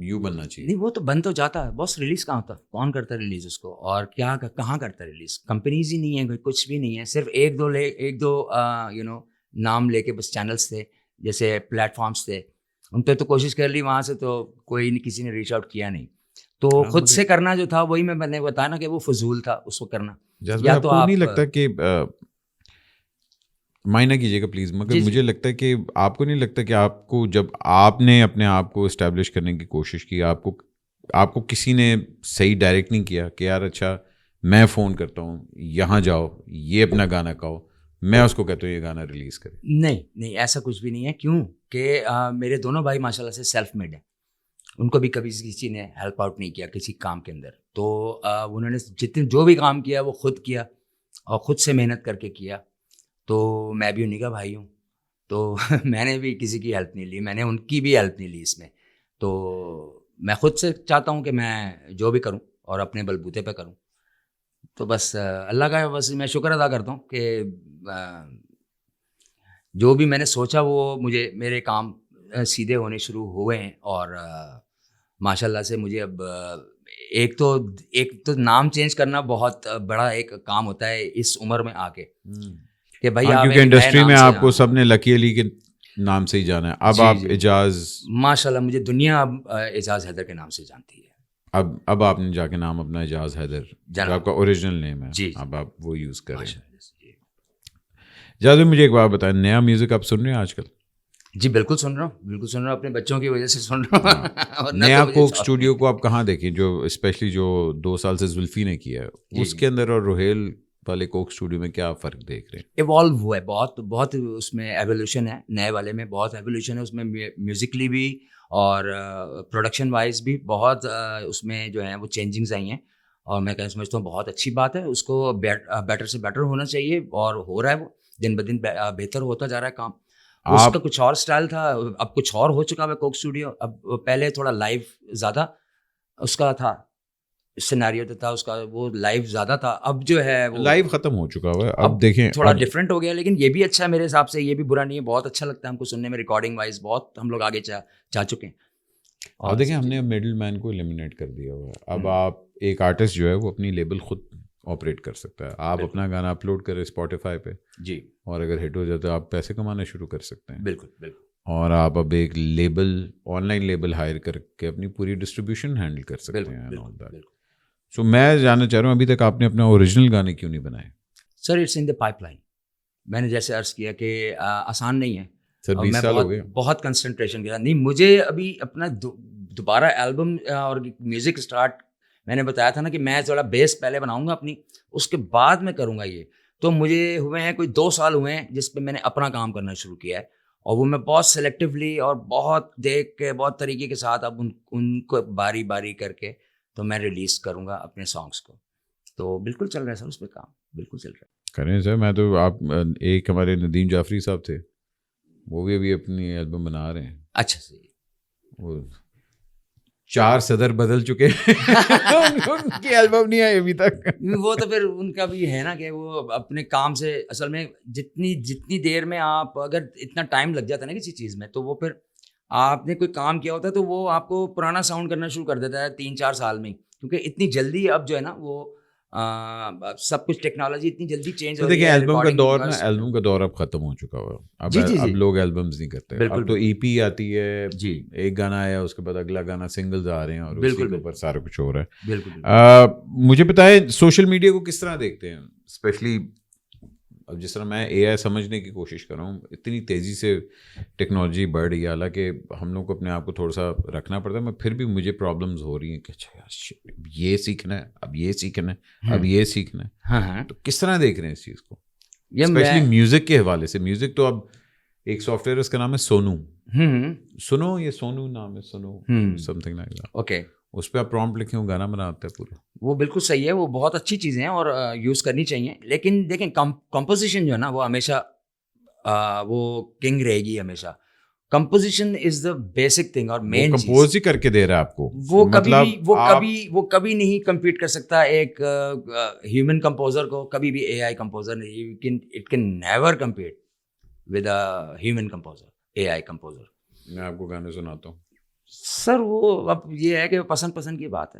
یوں بننا چاہیے. نہیں وہ تو بن تو جاتا ہے, بس ریلیز کہاں ہوتا, کون کرتا ہے ریلیز اس کو, اور کیا کہاں کرتا ہے ریلیز. کمپنیز ہی نہیں ہے, کچھ بھی نہیں ہے, صرف ایک دو نام لے کے بس چینلس تھے, جیسے پلیٹ فارمس تھے, ان پہ تو کوشش کر لی, وہاں سے تو کوئی کسی نے ریچ آؤٹ کیا نہیں. تو خود سے کرنا جو تھا وہی میں نے بتایا نا کہ وہ فضول تھا اس کو کرنا. یا تو آپ نہیں لگتا کہ مائنہ کیجیے گا پلیز, مگر مجھے لگتا ہے کہ آپ کو نہیں لگتا کہ آپ کو جب آپ نے اپنے آپ کو اسٹیبلش کرنے کی کوشش کی, آپ کو کسی نے صحیح ڈائریکٹ نہیں کیا کہ یار اچھا میں فون کرتا ہوں, یہاں جاؤ, یہ اپنا گانا گاؤ, میں اس کو کہتا ہوں یہ گانا ریلیز کرے. نہیں ایسا کچھ بھی نہیں ہے. کیوں کہ میرے دونوں بھائی ماشاء اللہ سے سیلف میڈ ہیں, ان کو بھی کبھی کسی نے ہیلپ آؤٹ نہیں کیا کسی کام کے اندر. تو انہوں نے جو بھی کام کیا وہ خود کیا اور خود سے محنت کر کے کیا. تو میں بھی انہیں کا بھائی ہوں, تو میں نے بھی کسی کی ہیلپ نہیں لی, میں نے ان کی بھی ہیلپ نہیں لی اس میں. تو میں خود سے چاہتا ہوں کہ میں جو بھی کروں اور اپنے بلبوتے پہ کروں. تو بس اللہ کا بس میں شکر ادا کرتا ہوں کہ جو بھی میں نے سوچا وہ میرے کام سیدھے ہونے شروع ہوئے ہیں. اور ماشاء اللہ سے مجھے اب ایک تو نام چینج کرنا بہت بڑا ایک کام ہوتا ہے اس عمر میں آ کے, کہ بھائی کیونکہ انڈسٹری میں آپ کو سب نے لکی علی کے نام سے ہی جانا ہے. اب آپ اعجاز, ماشاء اللہ مجھے دنیا اب اعجاز حیدر کے نام سے جانتی ہے. اب آپ نے جا کے نام اپنا اعجاز حیدر, جو آپ کا اوریجنل نیم ہے, اب آپ وہ یوز کریں. اعجاز مجھے ایک بات بتائیں, نیا میوزک آپ سن رہے ہیں آج کل؟ جی بالکل سن رہا ہوں, اپنے بچوں کی وجہ سے سن رہا ہوں. نیا کوک اسٹوڈیو کو آپ کہاں دیکھیں, جو اسپیشلی جو 2 سال سے زلفی نے کیا ہے اس کے اندر اور روہیل والے کوک اسٹوڈیو میں کیا فرق دیکھ رہے ہیں؟ ایوالو ہوا ہے بہت اس میں ایولیوشن ہے, نئے والے میں بہت ایولیوشن ہے اس میں, میوزکلی بھی اور پروڈکشن وائز بھی بہت اس میں جو ہیں وہ چینجنگز آئی ہیں. اور میں سمجھتا ہوں بہت اچھی بات ہے, اس کو بیٹر سے بیٹر ہونا چاہیے, اور ہو رہا ہے, وہ دن بدن بہتر ہوتا جا رہا ہے کام. اس کا کچھ اور سٹائل تھا, اب کچھ اور ہو چکا ہے کوک اسٹوڈیو. اب پہلے تھوڑا لائیو زیادہ اس کا تھا, سیناریو تھا اس کا, وہ لائیو زیادہ تھا. اب جو ہے وہ لائیو ختم ہو چکا ہوا ہے, اب دیکھیں تھوڑا ڈفرینٹ ہو گیا. لیکن یہ بھی اچھا ہے میرے حساب سے, یہ بھی برا نہیں ہے, بہت اچھا لگتا ہے ہم کو سننے میں. ریکارڈنگ وائز بہت ہم لوگ آگے جا چکے ہیں. اور دیکھیں ہم نے مڈل مین کو ایلیمینیٹ کر دیا ہوا ہے. اب آپ ایک آرٹسٹ جو ہے وہ اپنی لیبل خود آپریٹ کر سکتا ہے. آپ اپنا گانا اپلوڈ کریں اسپوٹیفائی پہ, جی, اور اگر ہٹ ہو جاتا ہے آپ پیسے کمانا شروع کر سکتے ہیں. بالکل. اور آپ اب ایک label, online label hire کر کے اپنی پوری ڈسٹریبیوشن ہینڈل کر سکتے ہیں. سو میں جاننا چاہ رہا ہوں ابھی تک آپ نے اپنا اوریجنل گانے کیوں نہیں بنائے؟ Sir it's in the pipeline. میں نے جیسے عرض کیا کہ آسان نہیں ہے سر, 20 سال ہو گئے, بہت کنسنٹریشن کے ساتھ. نہیں مجھے ابھی اپنا دوبارہ البم اور میوزک اسٹارٹ, میں نے بتایا تھا نا کہ میں تھوڑا بیس پہلے بناؤں گا اپنی, اس کے بعد میں کروں گا یہ. تو مجھے ہوئے ہیں کوئی 2 سال ہوئے ہیں جس پہ میں نے اپنا کام کرنا شروع کیا ہے, اور وہ میں بہت سلیکٹیولی اور بہت دیکھ کے بہت طریقے کے ساتھ اب ان کو باری باری کر کے تو میں ریلیز کروں گا اپنے سانگس کو. تو بالکل چل رہا ہے سر اس پہ کام, بالکل چل رہا ہے. کریں سر. میں تو آپ ایک ہمارے ندیم جعفری صاحب تھے, وہ بھی ابھی اپنی البم بنا رہے ہیں. اچھا صحیح. وہ 4 صدر بدل چکے ان کی البم نہیں آئی ابھی تک. وہ تو پھر ان کا بھی ہے نا کہ وہ اپنے کام سے اصل میں جتنی دیر میں آپ اگر اتنا ٹائم لگ جاتا ہے نا کسی چیز میں, تو وہ پھر آپ نے کوئی کام کیا ہوتا ہے تو وہ آپ کو پرانا ساؤنڈ کرنا شروع کر دیتا ہے 3-4 سال میں, کیونکہ اتنی جلدی اب جو ہے نا وہ سب کچھ ٹیکنالوجی اتنی جلدی چینج ہو رہی ہے. دیکھیں البم کا دور نا, البم کا دور اب ختم ہو چکا ہوا. اب لوگ البمز نہیں کرتے, اب تو ای پی آتی ہے, ایک گانا آیا اس کے بعد اگلا گانا, سنگلز آ رہے ہیں اور اسی کے اوپر سارا کچھ ہو رہا ہے. بالکل. مجھے بتائیں سوشل میڈیا کو کس طرح دیکھتے ہیں, اسپیشلی اب جس طرح میں اے آئی سمجھنے کی کوشش کر رہا ہوں, اتنی تیزی سے ٹیکنالوجی بڑھ رہی ہے, حالانکہ ہم لوگ کو اپنے آپ کو تھوڑا سا رکھنا پڑتا ہے, میں پھر بھی مجھے پرابلمز ہو رہی ہیں کہ اچھا اب یہ سیکھنا ہے, اب یہ سیکھنا ہے, اب یہ سیکھنا ہے. تو کس طرح دیکھ رہے ہیں اس چیز کو, اسپیشلی میوزک کے حوالے سے؟ میوزک تو اب ایک سافٹ ویئر اس کا نام ہے سونو, سنو, یہ سونو نام ہے, Sonu something like that. Okay. اس پہ آپ پرومپٹ لکھیں, وہ گانا بناتا ہے پورا. وہ بالکل صحیح ہے, وہ بہت اچھی چیزیں ہیں اور یوز کرنی چاہیے. لیکن دیکھیں کمپوزیشن جو ہے نا وہ ہمیشہ وہ کنگ رہے گی ہمیشہ. Composition is the basic thing اور مین چیز. کمپوز ہی کر کے دے رہا ہے آپ کو, وہ کبھی نہیں کمپیٹ کر سکتا ایک ہیومن کمپوزر کو, کبھی بھی اے آئی کمپوزر نہیں. It can never compete with a human composer, a I composer. میں آپ کو گانے سناتا ہوں سر, وہ اب یہ ہے کہ پسند کی بات ہے.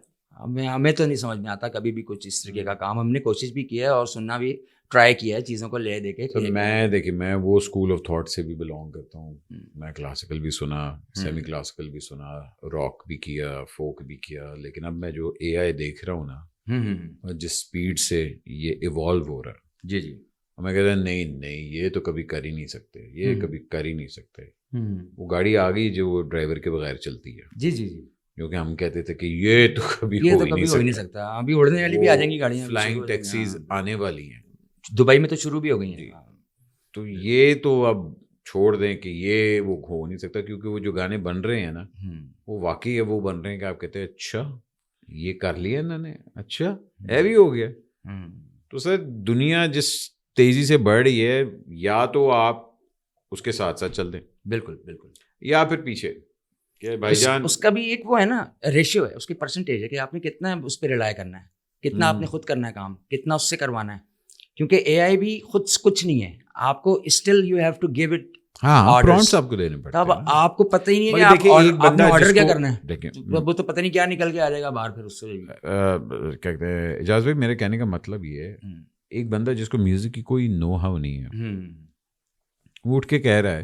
ہمیں تو نہیں سمجھ میں آتا کبھی بھی کچھ اس طریقے کا کام. ہم نے کوشش بھی کی ہے اور سننا بھی ٹرائی کیا ہے, چیزوں کو لے دے کے. میں وہ اسکول آف تھاٹ سے بھی بلانگ کرتا ہوں. میں کلاسیکل بھی سنا, سیمی کلاسیکل بھی سنا, راک بھی کیا, فوک بھی کیا. لیکن اب میں جو اے آئی دیکھ رہا ہوں نا, جس اسپیڈ سے یہ ایوالو ہو رہا ہے, جی میں کہتا ہوں نہیں یہ تو کبھی کر ہی نہیں سکتے, یہ کبھی کر ہی نہیں سکتے. وہ گاڑی آ گئی جو ڈرائیور کے بغیر چلتی ہے. جی جو کہ ہم کہتے تھے کہ یہ تو کبھی ہو ہی نہیں سکتا. ابھی اڑنے والی بھی آ جائیں گی گاڑیاں, فلائنگ ٹیکسیز آنے والی ہیں. دبئی میں تو شروع بھی ہو گئی ہیں. تو یہ تو اب چھوڑ دیں کہ یہ وہ ہو نہیں سکتا, کیونکہ وہ جو گانے بن رہے ہیں نا وہ واقعی وہ بن رہے ہیں کہ آپ کہتے ہیں اچھا یہ کر لیا انہوں نے, اچھا بھی ہو گیا. تو سر دنیا جس تیزی سے بڑھ رہی ہے, یا تو آپ اس کے ساتھ ساتھ چل دیں, بالکل, یا پھر پیچھے. بھائی جان اس کا بھی ایک وہ ہے نا ریشیو ہے, اس کی پرسنٹیج ہے کہ آپ نے کتنا اس پہ ریلائی کرنا ہے, کتنا آپ نے خود کرنا ہے کام, کتنا اس سے کروانا ہے. کیونکہ اے آئی بھی خود کچھ نہیں ہے, آپ کو still you have to give it. Prompts آپ کو دینے پڑتے ہیں. اب آپ کو پتہ ہی نہیں ہے کہ آپ نے آرڈر کیا کرنا ہے, وہ تو پتہ نہیں کیا نکل کے آ جائے گا باہر. پھر اس سے کیا کہتے ہیں اعجاز بھائی, میرے کہنے کا مطلب یہ ہے, ایک بندہ جس کو میوزک کی کوئی نو ہاؤ نہیں ہے, وہ اٹھ کے کہہ رہا ہے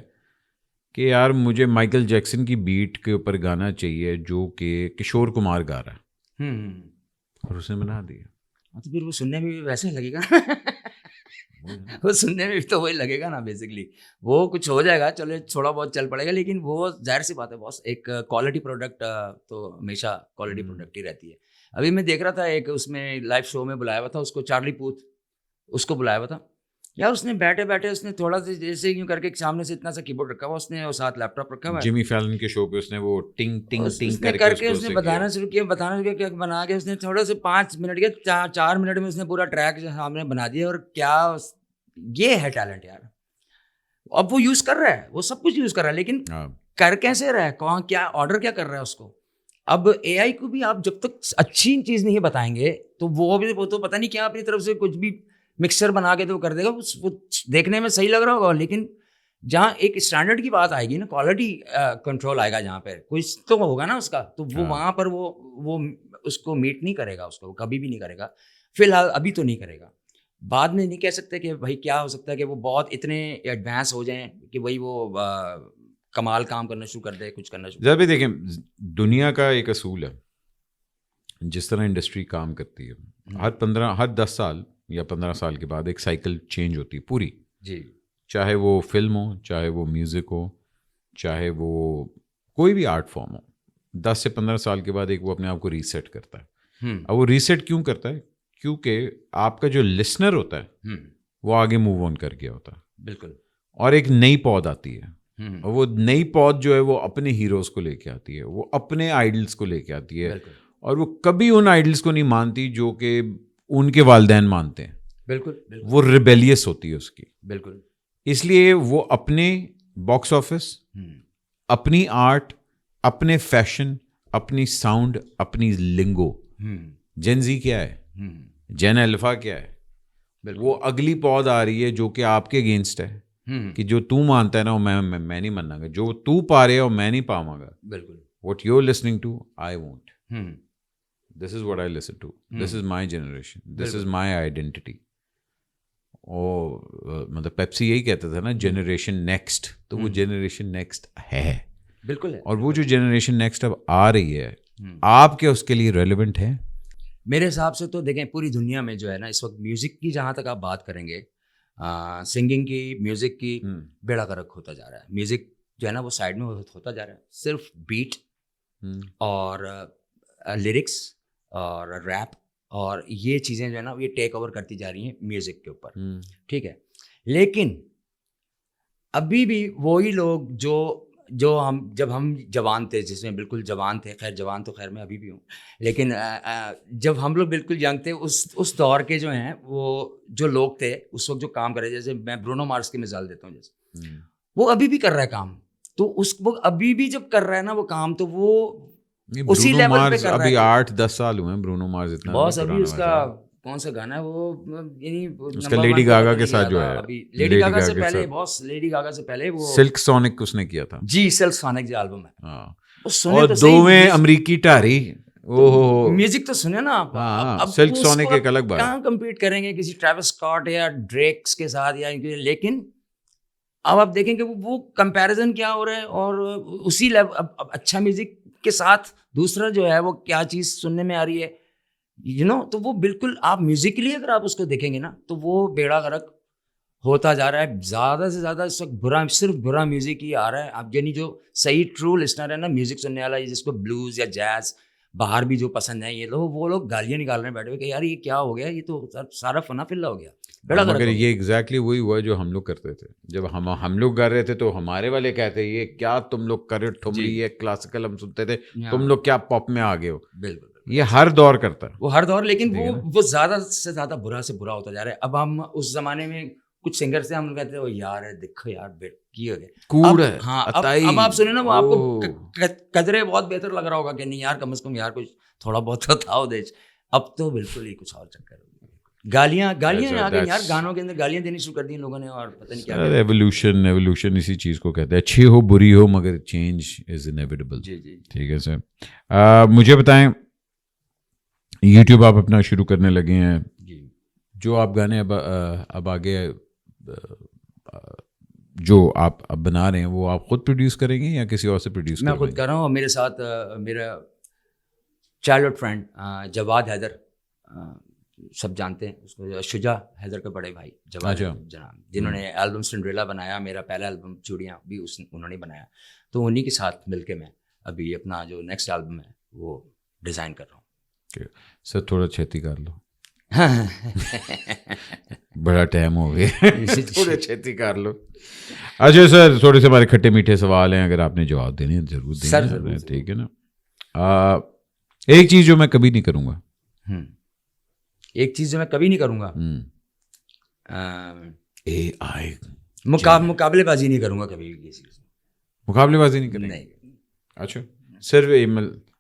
کہ یار مجھے مائیکل جیکسن کی بیٹ کے اوپر گانا چاہیے جو کہ کشور کمار گا رہا ہے, اور اس نے بنا دیا. تو پھر وہ سننے میں بھی ویسے ہی لگے گا, وہ سننے میں بھی تو وہی لگے گا نا بیسکلی. وہ کچھ ہو جائے گا, چلے تھوڑا بہت چل پڑے گا, لیکن وہ ظاہر سی بات ہے باس, ایک کوالٹی پروڈکٹ تو ہمیشہ کوالٹی پروڈکٹ ہی رہتی ہے. ابھی میں دیکھ رہا تھا ایک اس میں لائیو شو میں بلایا ہوا تھا اس کو, چارلی پوتھ اس کو بلایا ہوا تھا یار. اس نے بیٹھے اس نے تھوڑا سا جیسے یوں کر کے سامنے سے اتنا سا کی بورڈ رکھا ہوا اس نے, اور ساتھ لیپ ٹاپ رکھا ہوا ہے. جمی فیلن کے شو پہ اس نے وہ ٹنگ ٹنگ ٹنگ کر کے اس نے بتانا شروع کیا کہ بنا کے اس نے تھوڑے سے 5 منٹ کے 4 منٹ میں اس نے پورا ٹریک سامنے بنا دیا. اور کیا یہ ہے ٹیلنٹ یار. اب وہ یوز کر رہا ہے, وہ سب کچھ یوز کر رہا ہے, لیکن کر کیسے رہا ہے, کون کیا آرڈر کیا کر رہا ہے اس کو. اب اے آئی کو بھی آپ جب تک اچھی چیز نہیں بتائیں گے تو وہ تو پتہ نہیں کیا اپنی طرف سے کچھ بھی مکسر بنا کے تو کر دے گا. وہ دیکھنے میں صحیح لگ رہا ہوگا, لیکن جہاں ایک اسٹینڈرڈ کی بات آئے گی نا, کوالٹی کنٹرول آئے گا جہاں پہ, کچھ تو ہوگا نا اس کا, تو وہ وہاں پر وہ اس کو میٹ نہیں کرے گا, اس کو وہ کبھی بھی نہیں کرے گا. فی الحال ابھی تو نہیں کرے گا. بعد میں نہیں کہہ سکتے کہ بھائی کیا ہو سکتا ہے کہ وہ بہت اتنے ایڈوانس ہو جائیں کہ بھائی وہ کمال کام کرنا شروع کر دے, کچھ کرنا شروع. جب بھی دیکھیں دنیا کا ایک اصول ہے, جس طرح انڈسٹری کام کرتی ہے, ہر 10 سال یا 15 سال کے بعد ایک سائیکل چینج ہوتی ہے پوری. جی, چاہے وہ فلم ہو, چاہے وہ میوزک ہو, چاہے وہ کوئی بھی آرٹ فارم ہو, 10 سے 15 سال کے بعد ایک وہ اپنے آپ کو ریسیٹ کرتا ہے. اب وہ ریسیٹ کیوں کرتا ہے؟ کیونکہ آپ کا جو لسنر ہوتا ہے وہ آگے موو آن کر گیا ہوتا ہے. بالکل. اور ایک نئی پود آتی ہے, اور وہ نئی پود جو ہے وہ اپنے ہیروز کو لے کے آتی ہے, وہ اپنے آئیڈلس کو لے کے آتی ہے, اور وہ کبھی ان آئیڈلس کو نہیں مانتی جو کہ ان کے والدین مانتے ہیں. بالکل وہ ریبیلیس ہوتی ہے اس کی. بالکل. اس لیے وہ اپنے باکس آفس, اپنی آرٹ, اپنے فیشن, اپنی ساؤنڈ, اپنی لنگو, جین زی کیا ہے, جین الفا کیا ہے, وہ اگلی پود آ رہی ہے جو کہ آپ کے اگینسٹ ہے, کہ جو تو مانتا ہے نا وہ میں نہیں ماننا گا, جو تو پا رہے ہو میں نہیں پاؤں گا. بالکل. What you're listening to, I won't. This is what I listen to. This is my generation. This is my identity. مطلب پیپسی یہی کہتا تھا نا, جنریشن نیکسٹ, تو وہ جنریشن نیکسٹ ہے. بالکل ہے. اور وہ جو جنریشن نیکسٹ اب آ رہی ہے, آپ کیا اس کے لیے ریلیونٹ ہے؟ میرے حساب سے تو دیکھیں پوری دنیا میں جو ہے نا اس وقت میوزک کی جہاں تک آپ بات کریں گے, سنگنگ کی, میوزک کی, بیڑا غرق ہوتا جا رہا ہے. میوزک جو ہے نا وہ سائڈ میں ہوتا جا رہا ہے. صرف بیٹ اور لیرکس اور ریپ اور یہ چیزیں جو ہے نا یہ ٹیک اوور کرتی جا رہی ہیں میوزک کے اوپر. ٹھیک ہے, لیکن ابھی بھی وہی لوگ جو جب ہم جوان تھے, جس میں بالکل جوان تھے, خیر جوان تو خیر میں ابھی بھی ہوں, لیکن جب ہم لوگ بالکل ینگ تھے اس دور کے جو ہیں وہ جو لوگ تھے اس وقت جو کام کر رہے, جیسے میں برونو مارس کی مثال دیتا ہوں, جیسے وہ ابھی بھی کر رہا ہے کام, تو اس وہ ابھی بھی جب کر رہا ہے نا وہ کام, تو وہ اسی لیول پہ کر رہا ہے. ابھی 8-10 سال ہوئے ہیں برونو مارس, اتنا بہت. ابھی اس کا کون سا گانا ہے وہ, یعنی اس کا لیڈی گاگا کے ساتھ جو ہے, لیڈی گاگا سے پہلے, بہت لیڈی گاگا سے پہلے وہ سلک سونک اس نے کیا تھا. جی, سلک سونک جو البم ہے, اور دوویں امریکی ٹاری, میوزک تو سنے نا آپ. سلک سونک ایک الگ بات, کہاں کمپیٹ کریں گے کسی ٹریوس اسکاٹ یا ڈریکس کے ساتھ یا, لیکن اب آپ دیکھیں کہ وہ کمپیریزن کیا ہو رہا ہے, اور اسی لیول اچھا میوزک کے ساتھ دوسرا جو ہے وہ کیا چیز سننے میں آ رہی ہے, تو وہ بالکل آپ میوزکلی اگر آپ اس کو دیکھیں گے نا تو وہ بیڑا غرق ہوتا جا رہا ہے. زیادہ سے زیادہ اس وقت صرف برا میوزک ہی آ رہا ہے. اب یعنی جو صحیح ٹرو لسنر ہے نا, میوزک سننے والا, جس کو بلوز یا جیز باہر بھی جو پسند ہے, یہ لوگ وہ لوگ گالیاں نکال رہے ہیں بیٹھے ہوئے کہ یار یہ کیا ہو گیا, یہ تو سارا فنا فلا ہو گیا. مگر یہ ایگزیکٹلی وہی ہوا جو ہم لوگ کرتے تھے. جب ہم لوگ گر رہے تھے تو ہمارے والے کہتے یہ کیا تم لوگ کر رہے, ٹھمری ہے, کلاسیکل ہم سنتے تھے, تم لوگ کیا پاپ میں آگے ہو. بالکل, یہ ہر دور کرتا ہے, وہ ہر دور, لیکن وہ زیادہ سے زیادہ برا سے برا ہوتا جا رہا ہے. اب ہم اس زمانے میں کچھ سنگر سے ہم کہتے ہیں یار دیکھو یار کی ہو گیا کوڑ ہے. ہاں, اب آپ سنیں نا وہ آپ کو قدرے بہت بہتر لگ رہا ہوگا کہ نہیں یار کم از کم یار کچھ تھوڑا بہت تو تھا ادھر. اب تو بالکل ہی کچھ اور چکر ہو گیا, گالیاں آ گئی یار, گانوں کے اندر گالیاں دینی شروع کر دی لوگوں نے, اور پتہ نہیں کیا. ایوولوشن اسی چیز کو کہتے ہیں, اچھی ہو بری ہو مگر چینج از انیویٹیبل. جی جی ٹھیک ہے سر, مجھے بتائیں یوٹیوب آپ اپنا شروع کرنے لگے ہیں, جو آپ گانے اب آگے جو آپ اب بنا رہے ہیں وہ آپ خود پروڈیوس کریں گے یا کسی اور سے پروڈیوس کریں گے؟ میں خود کر رہا ہوں, اور میرے ساتھ میرا چائلڈ فرینڈ جواد حیدر, سب جانتے ہیں اس کو, شجاع حیدر کے بڑے بھائی جواد جناب, جنہوں نے البم سنڈریلا بنایا, میرا پہلا البم چوڑیاں بھی انہوں نے بنایا. تو انہیں کے ساتھ مل کے میں ابھی اپنا جو نیکسٹ البم ہے وہ ڈیزائن کر رہا ہوں. سر تھوڑا چھیتی کر لو, بڑا ٹائم ہو گیا, تھوڑا چھیتی کر لو. اچھا سر, تھوڑے سے ہمارے کھٹے میٹھے سوال ہیں, اگر آپ نے جواب دینے ہیں ضرور دیں, ٹھیک ہے نا. ایک چیز جو میں کبھی نہیں کروں گا, ایک چیز جو میں کبھی نہیں کروں گا, مقابلے بازی نہیں کروں گا کبھی بھی. کسی مقابلے بازی نہیں کریں گے؟ اچھا, صرف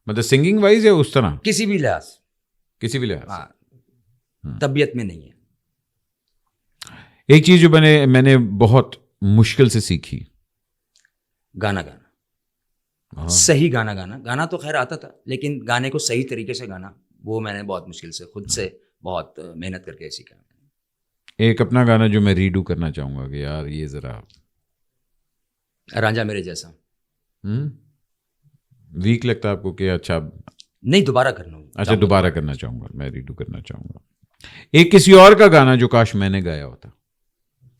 مطلب سنگنگ وائز یا اس طرح کسی بھی لحاظ طبیعت میں نہیں ہے. ایک چیز جو میں نے بہت مشکل سے سیکھی, گانا گانا, صحیح گانا گانا. گانا تو خیر آتا تھا, لیکن گانے کو صحیح طریقے سے گانا وہ میں نے بہت مشکل سے خود سے بہت محنت کر کے سیکھا. ایک اپنا گانا جو میں ریڈو کرنا چاہوں گا کہ یار یہ ذرا رانجھا میرے جیسا ویک لگتا ہے آپ کو کہ اچھا نہیں دوبارہ کرنا. اچھا دوبارہ کرنا چاہوں گا, میں ریڈو کرنا چاہوں گا. ایک کسی اور کا گانا جو کاش میں نے گایا ہوتا,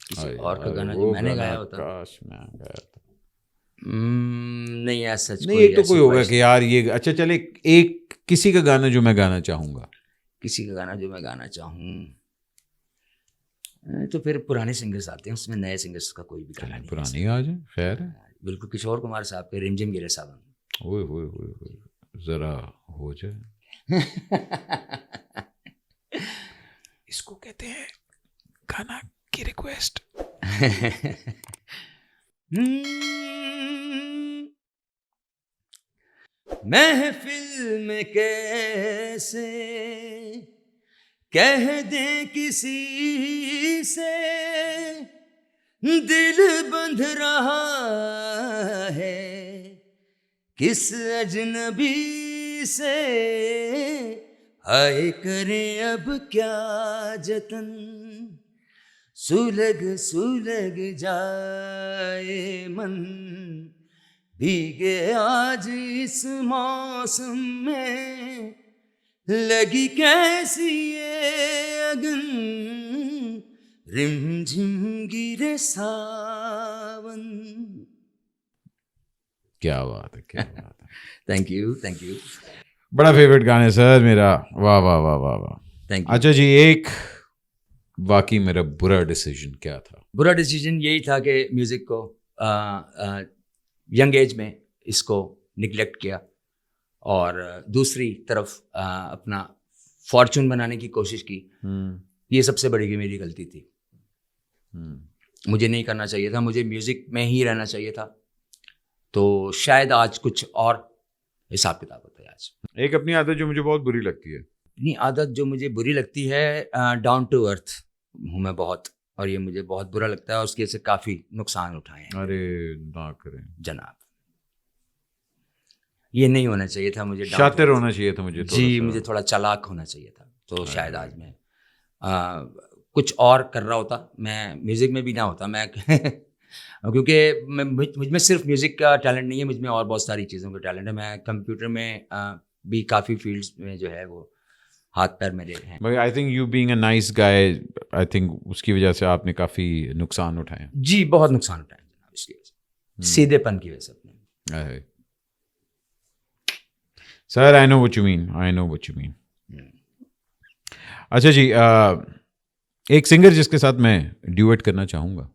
کسی اور کا گانا جو میں نے گایا ہوتا, کاش میں گایا ہوتا. نہیں ایسا نہیں, ایک تو کوئی ہوگا کہ یار یہ اچھا چلے, ایک کسی کا گانا جو میں گانا چاہوں گا. کسی کا گانا جو میں گانا چاہوں تو پھر پرانے سنگرز آتے ہیں, اس میں نئے سنگرز کا کوئی بھی گانا نہیں. پرانے آ جائیں, خیر ہے, بالکل کشور کمار صاحب کے رمجم گرے صاحب. اوئے ہوئے ہوئے ذرا ہو جائے. اس کو کہتے ہیں گانا کی ریکویسٹ. محفل میں کیسے کہہ دیں کسی سے دل بندھ رہا ہے کس اجنبی سے ہائے کریں اب کیا جتن سلگ سلگ جائے من بھیگے آج اس موسم میں لگی کیسی یہ اگن رم جھم گرے ساون. کیا بات ہے, کیا بات ہے. Thank you, thank you. بڑا فیوریٹ گانے سر میرا. واہ واہ واہ واہ واہ. Thank you. اچھا جی, ایک واقعی میرا برا ڈیسیجن کیا تھا؟ برا ڈیسیجن یہی تھا کہ میوزک کو ینگ ایج میں اس کو نگلیکٹ کیا اور دوسری طرف اپنا فارچون بنانے کی کوشش کی. یہ سب سے بڑی میری غلطی تھی. مجھے نہیں کرنا چاہیے تھا, مجھے میوزک میں ہی رہنا چاہیے تھا. تو شاید آج کچھ اور حساب کتاب ہوتا ہے. آج ایک اپنی عادت جو مجھے بہت بری لگتی ہے, اپنی عادت جو مجھے بری لگتی ہے, ڈاؤن ٹو ارتھ ہوں میں بہت, اور یہ مجھے بہت برا لگتا ہے اور اس کی وجہ سے کافی نقصان اٹھائے ہیں. ارے نہ کریں جناب, یہ نہیں ہونا چاہیے تھا. مجھے شاطر ہونا چاہیے تھا مجھے. جی, مجھے تھوڑا چالاک ہونا چاہیے تھا. تو شاید آج میں کچھ اور کر رہا ہوتا, میں میوزک میں بھی نہ ہوتا. میں کیونکہ مجھ میں صرف میوزک کا ٹیلنٹ نہیں ہے, مجھ میں اور بہت ساری چیزوں کا ٹیلنٹ ہے. میں کمپیوٹر میں بھی کافی فیلڈس میں جو ہے وہ ہاتھ پیر میرے ہیں. I think you being a nice guy, I think اس کی وجہ سے آپ نے کافی نقصان اٹھائے. جی, بہت نقصان اٹھائے جناب اس کی وجہ سے, سیدھے پن کی وجہ سے اپنے. Sir I know what you mean, I know what you mean. اچھا جی, ایک سنگر جس کے ساتھ میں ڈیویٹ کرنا چاہوں گا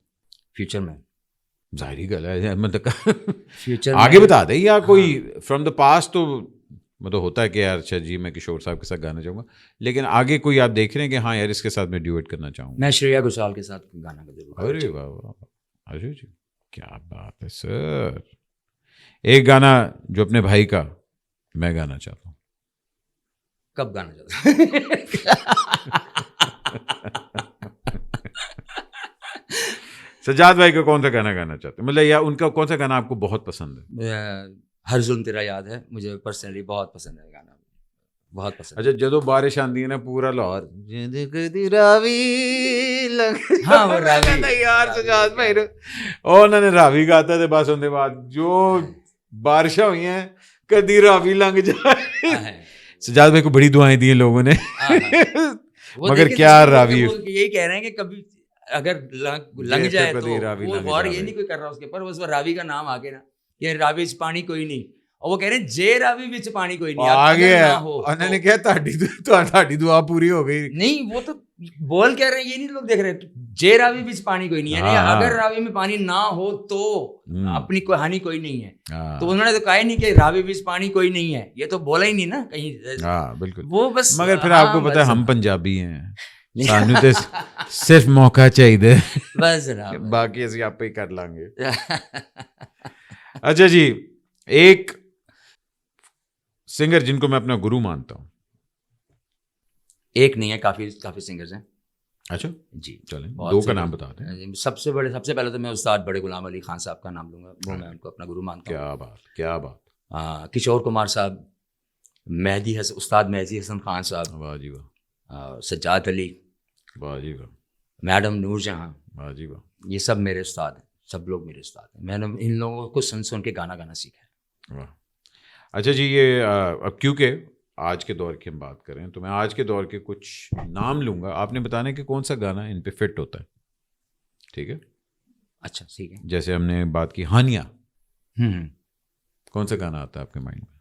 فیوچر میں, ظاہری گل ہے مطلب فیوچر آگے بتا دیں, یا کوئی فرام دا پاسٹ تو مطلب ہوتا ہے کہ یار اچھا جی میں کشور صاحب کے ساتھ گانا چاہوں گا, لیکن آگے کوئی آپ دیکھ رہے ہیں کہ ہاں یار اس کے ساتھ میں ڈیویٹ کرنا چاہوں گا؟ میں شرییا گھوشال کے ساتھ گانا ضرور. ارے واہ واہ, اچھا جی کیا بات ہے سر. ایک گانا جو اپنے بھائی کا میں گانا چاہتا ہوں. کب گانا چاہتا سجاد بھائی کا کون سا گانا گانا چاہتے ہیں, مطلب یا ان کا کون سا گانا آپ کو بہت پسند ہے؟ ہر ظلم تیرا یاد ہے, مجھے پرسنلی بہت پسند ہے گانا, بہت پسند. اچھا, جدو بارش آندی ہے نا پورا لاہور ہاں وہ راوی یار سجاد بھائی انہوں نے راوی گاتا تھا, بس ان بعد جو بارشاں ہوئی ہیں کدی راوی لنگ جائے. سجاد بھائی کو بڑی دعائیں دی ہیں لوگوں نے, مگر کیا راوی یہی کہہ رہے ہیں کہ کبھی اگر لنگ جائے تو وہ غور یہ نہیں کوئی کر رہا اس کے پر, اس پر راوی کا نام آ گیا نا کہ راوی وچ پانی کوئی نہیں, اور وہ کہہ رہے ہیں جے راوی وچ پانی کوئی نہیں آگے ہے. انہوں نے کہا تہاڈی دعا پوری ہو گئی. نہیں, وہ تو بول کہہ رہے ہیں, یہ نہیں لوگ دیکھ رہے جے راوی وچ پانی کوئی نہیں ہے, یعنی اگر راوی میں پانی نہ ہو تو اپنی کوئی ہانی کوئی نہیں ہے. تو انہوں نے تو کہا ہی نہیں کہ راوی وچ پانی کوئی نہیں ہے, یہ تو بولا ہی نہیں نا کہیں. ہاں بالکل, وہ بس. مگر پھر آپ کو پتا ہے ہم پنجابی ہیں, سانو تے صرف موقع چاہیے بس, باقی اسی آپ ہی کر لیں گے. اچھا جی, ایک سنگر جن کو میں اپنا گرو مانتا ہوں. ایک نہیں ہے, کافی سنگرز ہیں. اچھا جی, چلیں دو کا نام بتا دیں. سب سے پہلے تو میں استاد بڑے غلام علی خان صاحب کا نام لوں گا, وہ میں ان کو اپنا گرو مانتا ہوں. کیا بات, کیا بات. کشور کمار صاحب, استاد مہدی حسن خان صاحب, واہ جی واہ. سجاد علی, واہ جی واہ. میڈم نور جہاں, واہ جی واہ. یہ سب میرے استاد ہیں, سب لوگ میرے استاد ہیں. میں نے ان لوگوں کو سن کے گانا سیکھا ہے. واہ. اچھا جی, یہ اب کیونکہ آج کے دور کی ہم بات کریں تو میں آج کے دور کے کچھ نام لوں گا, آپ نے بتانا کہ کون سا گانا ان پہ فٹ ہوتا ہے, ٹھیک ہے؟ اچھا ٹھیک ہے. جیسے ہم نے بات کی ہانیہ, کون سا گانا آتا ہے آپ کے مائنڈ میں؟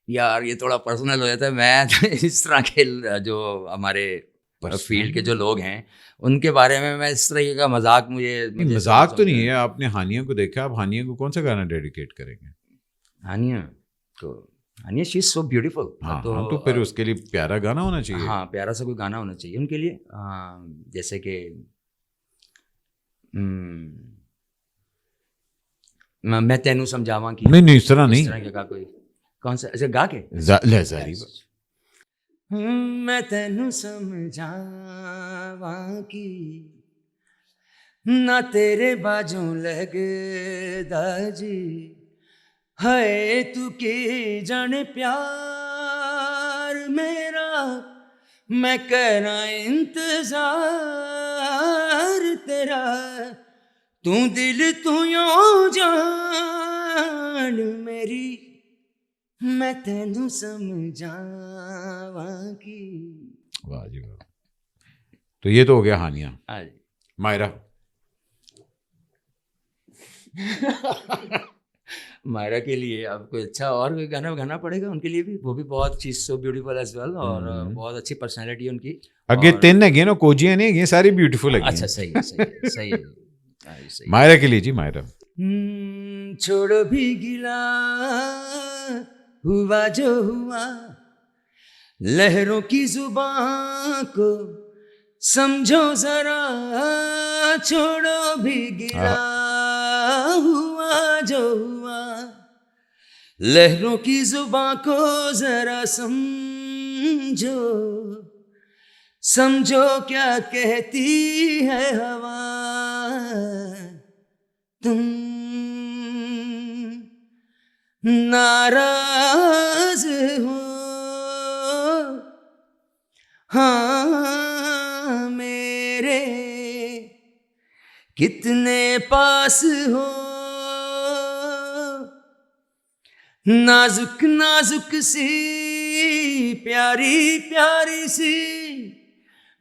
یار یہ تھوڑا پرسنل ہو جاتا ہے. میں اس طرح کے جو ہمارے فیلڈ کے جو لوگ ہیں ان کے بارے میں اس طریقے کا مذاق مذاق تو نہیں ہے. آپ نے ہانیہ کو دیکھا, آپ ہانیہ کو کون سا گانا ڈیڈیکیٹ کریں گے؟ ہانیہ شی از سو بیوٹیفل. تو پھر اس کے لیے پیارا گانا ہونا چاہیے. ہاں, پیارا سا کوئی گانا ہونا چاہیے ان کے لیے. جیسے کہ میں تینوں سمجھاواں کی. نہیں اس طرح نہیں, کوئی کون سا ایسے گا کے میں تینوں سمجھاواں کی نہ تیرے باجوں لگدا جی ہے تو کی جانے پیار میرا میں کرا انتظار تیرا تو دل تو یوں جان میری میں تینوں سمجھاواں کی. واہ جی واہ. تو یہ تو ہو گیا ہانیہ. مائرہ مائرہ کے لیے اب کوئی اچھا اور کوئی گانا گانا پڑے گا ان کے لیے بھی. وہ بھی بہت چیز سو بیوٹیفل ایز ویل اور بہت اچھی پرسنالٹی ہے ان کی. اگے تین ہے نا, کوجیاں نہیں ہیں, ساری بیوٹیفل ہے. اچھا صحیح. مائرہ کے لیے جی. مائرہ چھوڑو بھی گلا ہوا جو ہوا لہروں کی زبان کو سمجھو ذرا چھوڑو بھی گلا ہوا جو ہوا لہروں کی زبان کو ذرا سمجھو کیا کہتی ہے ہوا تم ناراض ہو ہاں میرے کتنے پاس ہو نازک نازک سی پیاری پیاری سی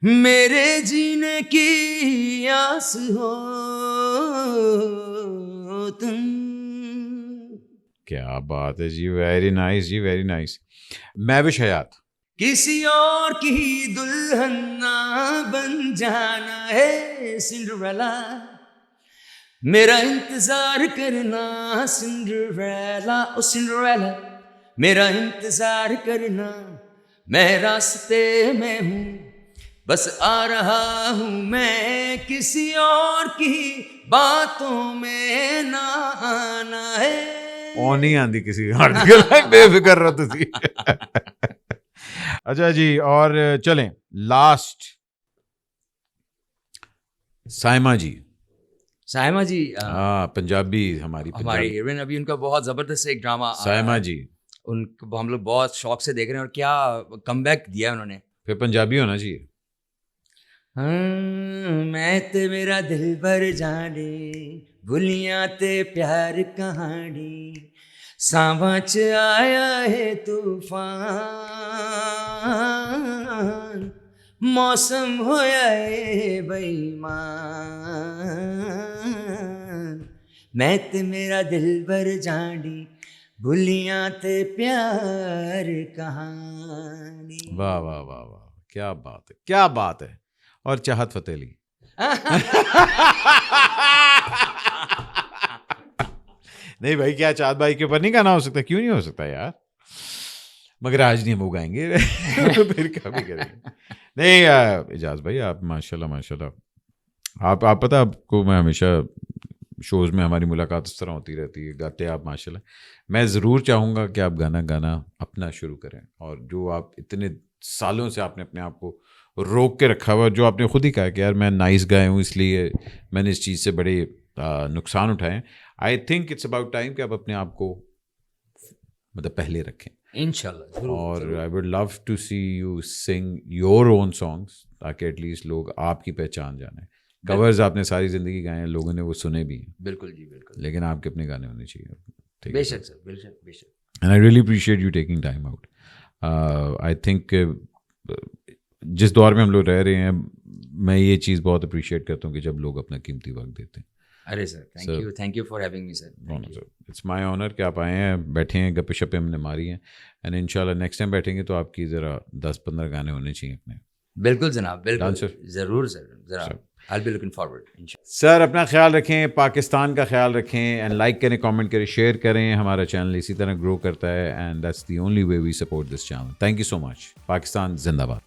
میرے جینے کی آس ہو تم. کیا بات ہے جی. ویری نائس جی, ویری نائس. مہوش حیات کسی اور کی دلہن نہ بن جانا ہے سنڈریلا میرا انتظار کرنا سنڈریلا او سنڈریلا میرا انتظار کرنا میں راستے میں ہوں بس آ رہا ہوں میں کسی اور کی باتوں میں نہ آنا ہے. او نہیں آندی کسی بے فکر رہا تھی. اچھا جی, اور چلیں لاسٹ سائمہ جی. ہاں پنجابی ہماری ہیروئن. ابھی ان کا بہت زبردست ایک ڈرامہ سائمہ جی, ان کو ہم لوگ بہت شوق سے دیکھ رہے ہیں اور کیا کم بیک دیا انہوں نے. پھر پنجابی ہونا چاہیے. میں تے میرا دل بھر جانے بھلیاں تے پیار کہانی ساواں چ آیا ہے طوفان موسم ہویا ہے بے ایمان میں تے میرا دل بھر جانے بھلیاں تے پیار کہانی. واہ واہ واہ واہ, کیا بات ہے, کیا بات ہے. اور چاہت فتح علی نہیں بھائی, کیا چاہت بھائی کے اوپر نہیں گانا ہو سکتا؟ کیوں نہیں ہو سکتا یار, مگر آج نہیں ہم وہ گائیں گے پھر کبھی کریں گے. نہیں اعجاز بھائی آپ ماشاء اللہ ماشاء اللہ, آپ پتہ آپ کو میں ہمیشہ شوز میں ہماری ملاقات اس طرح ہوتی رہتی ہے, گاتے آپ ماشاء اللہ. میں ضرور چاہوں گا کہ آپ گانا اپنا شروع کریں, اور جو آپ اتنے سالوں سے آپ نے اپنے آپ کو روک کے رکھا ہوا, جو آپ نے خود ہی کہا کہ یار میں نائس گائے ہوں اس لیے میں نے اس چیز سے بڑے نقصان اٹھائے. I think it's about time کہ آپ اپنے آپ کو مطلب پہلے رکھیں انشاءاللہ. اور I would love to see you sing your own songs, تاکہ ایٹ لیسٹ لوگ آپ کی پہچان جانیں. کورز آپ نے ساری زندگی گائے ہیں, لوگوں نے وہ سنے بھی ہیں, بالکل جی بالکل, لیکن آپ کے اپنے گانے ہونے چاہیے. بے شک سر, بے شک بے شک. And I really appreciate you taking time out. I think جس دور میں ہم لوگ رہ رہے ہیں, میں یہ چیز بہت اپریشیٹ کرتا ہوں کہ جب لوگ اپنا قیمتی وقت دیتے ہیں. ارے sir thank you for having me sir. It's my honour کہ آپ آئے ہیں, بیٹھے ہیں, گپے شپے ہم نے ماری ہیں, اینڈ ان شاء اللہ نیکسٹ ٹائم بیٹھیں گے تو آپ کی ذرا 10-15 گانے ہونے چاہیے اپنے. بالکل جناب, بالکل Dancer. ضرور جناب. I'll be looking forward. سر اپنا خیال رکھیں, پاکستان کا خیال رکھیں, اینڈ لائک کریں, کامنٹ کریں, شیئر کریں. ہمارا چینل اسی طرح گرو کرتا ہے, and that's the only way we support this channel. Thank you so much. Pakistan زندہ باد.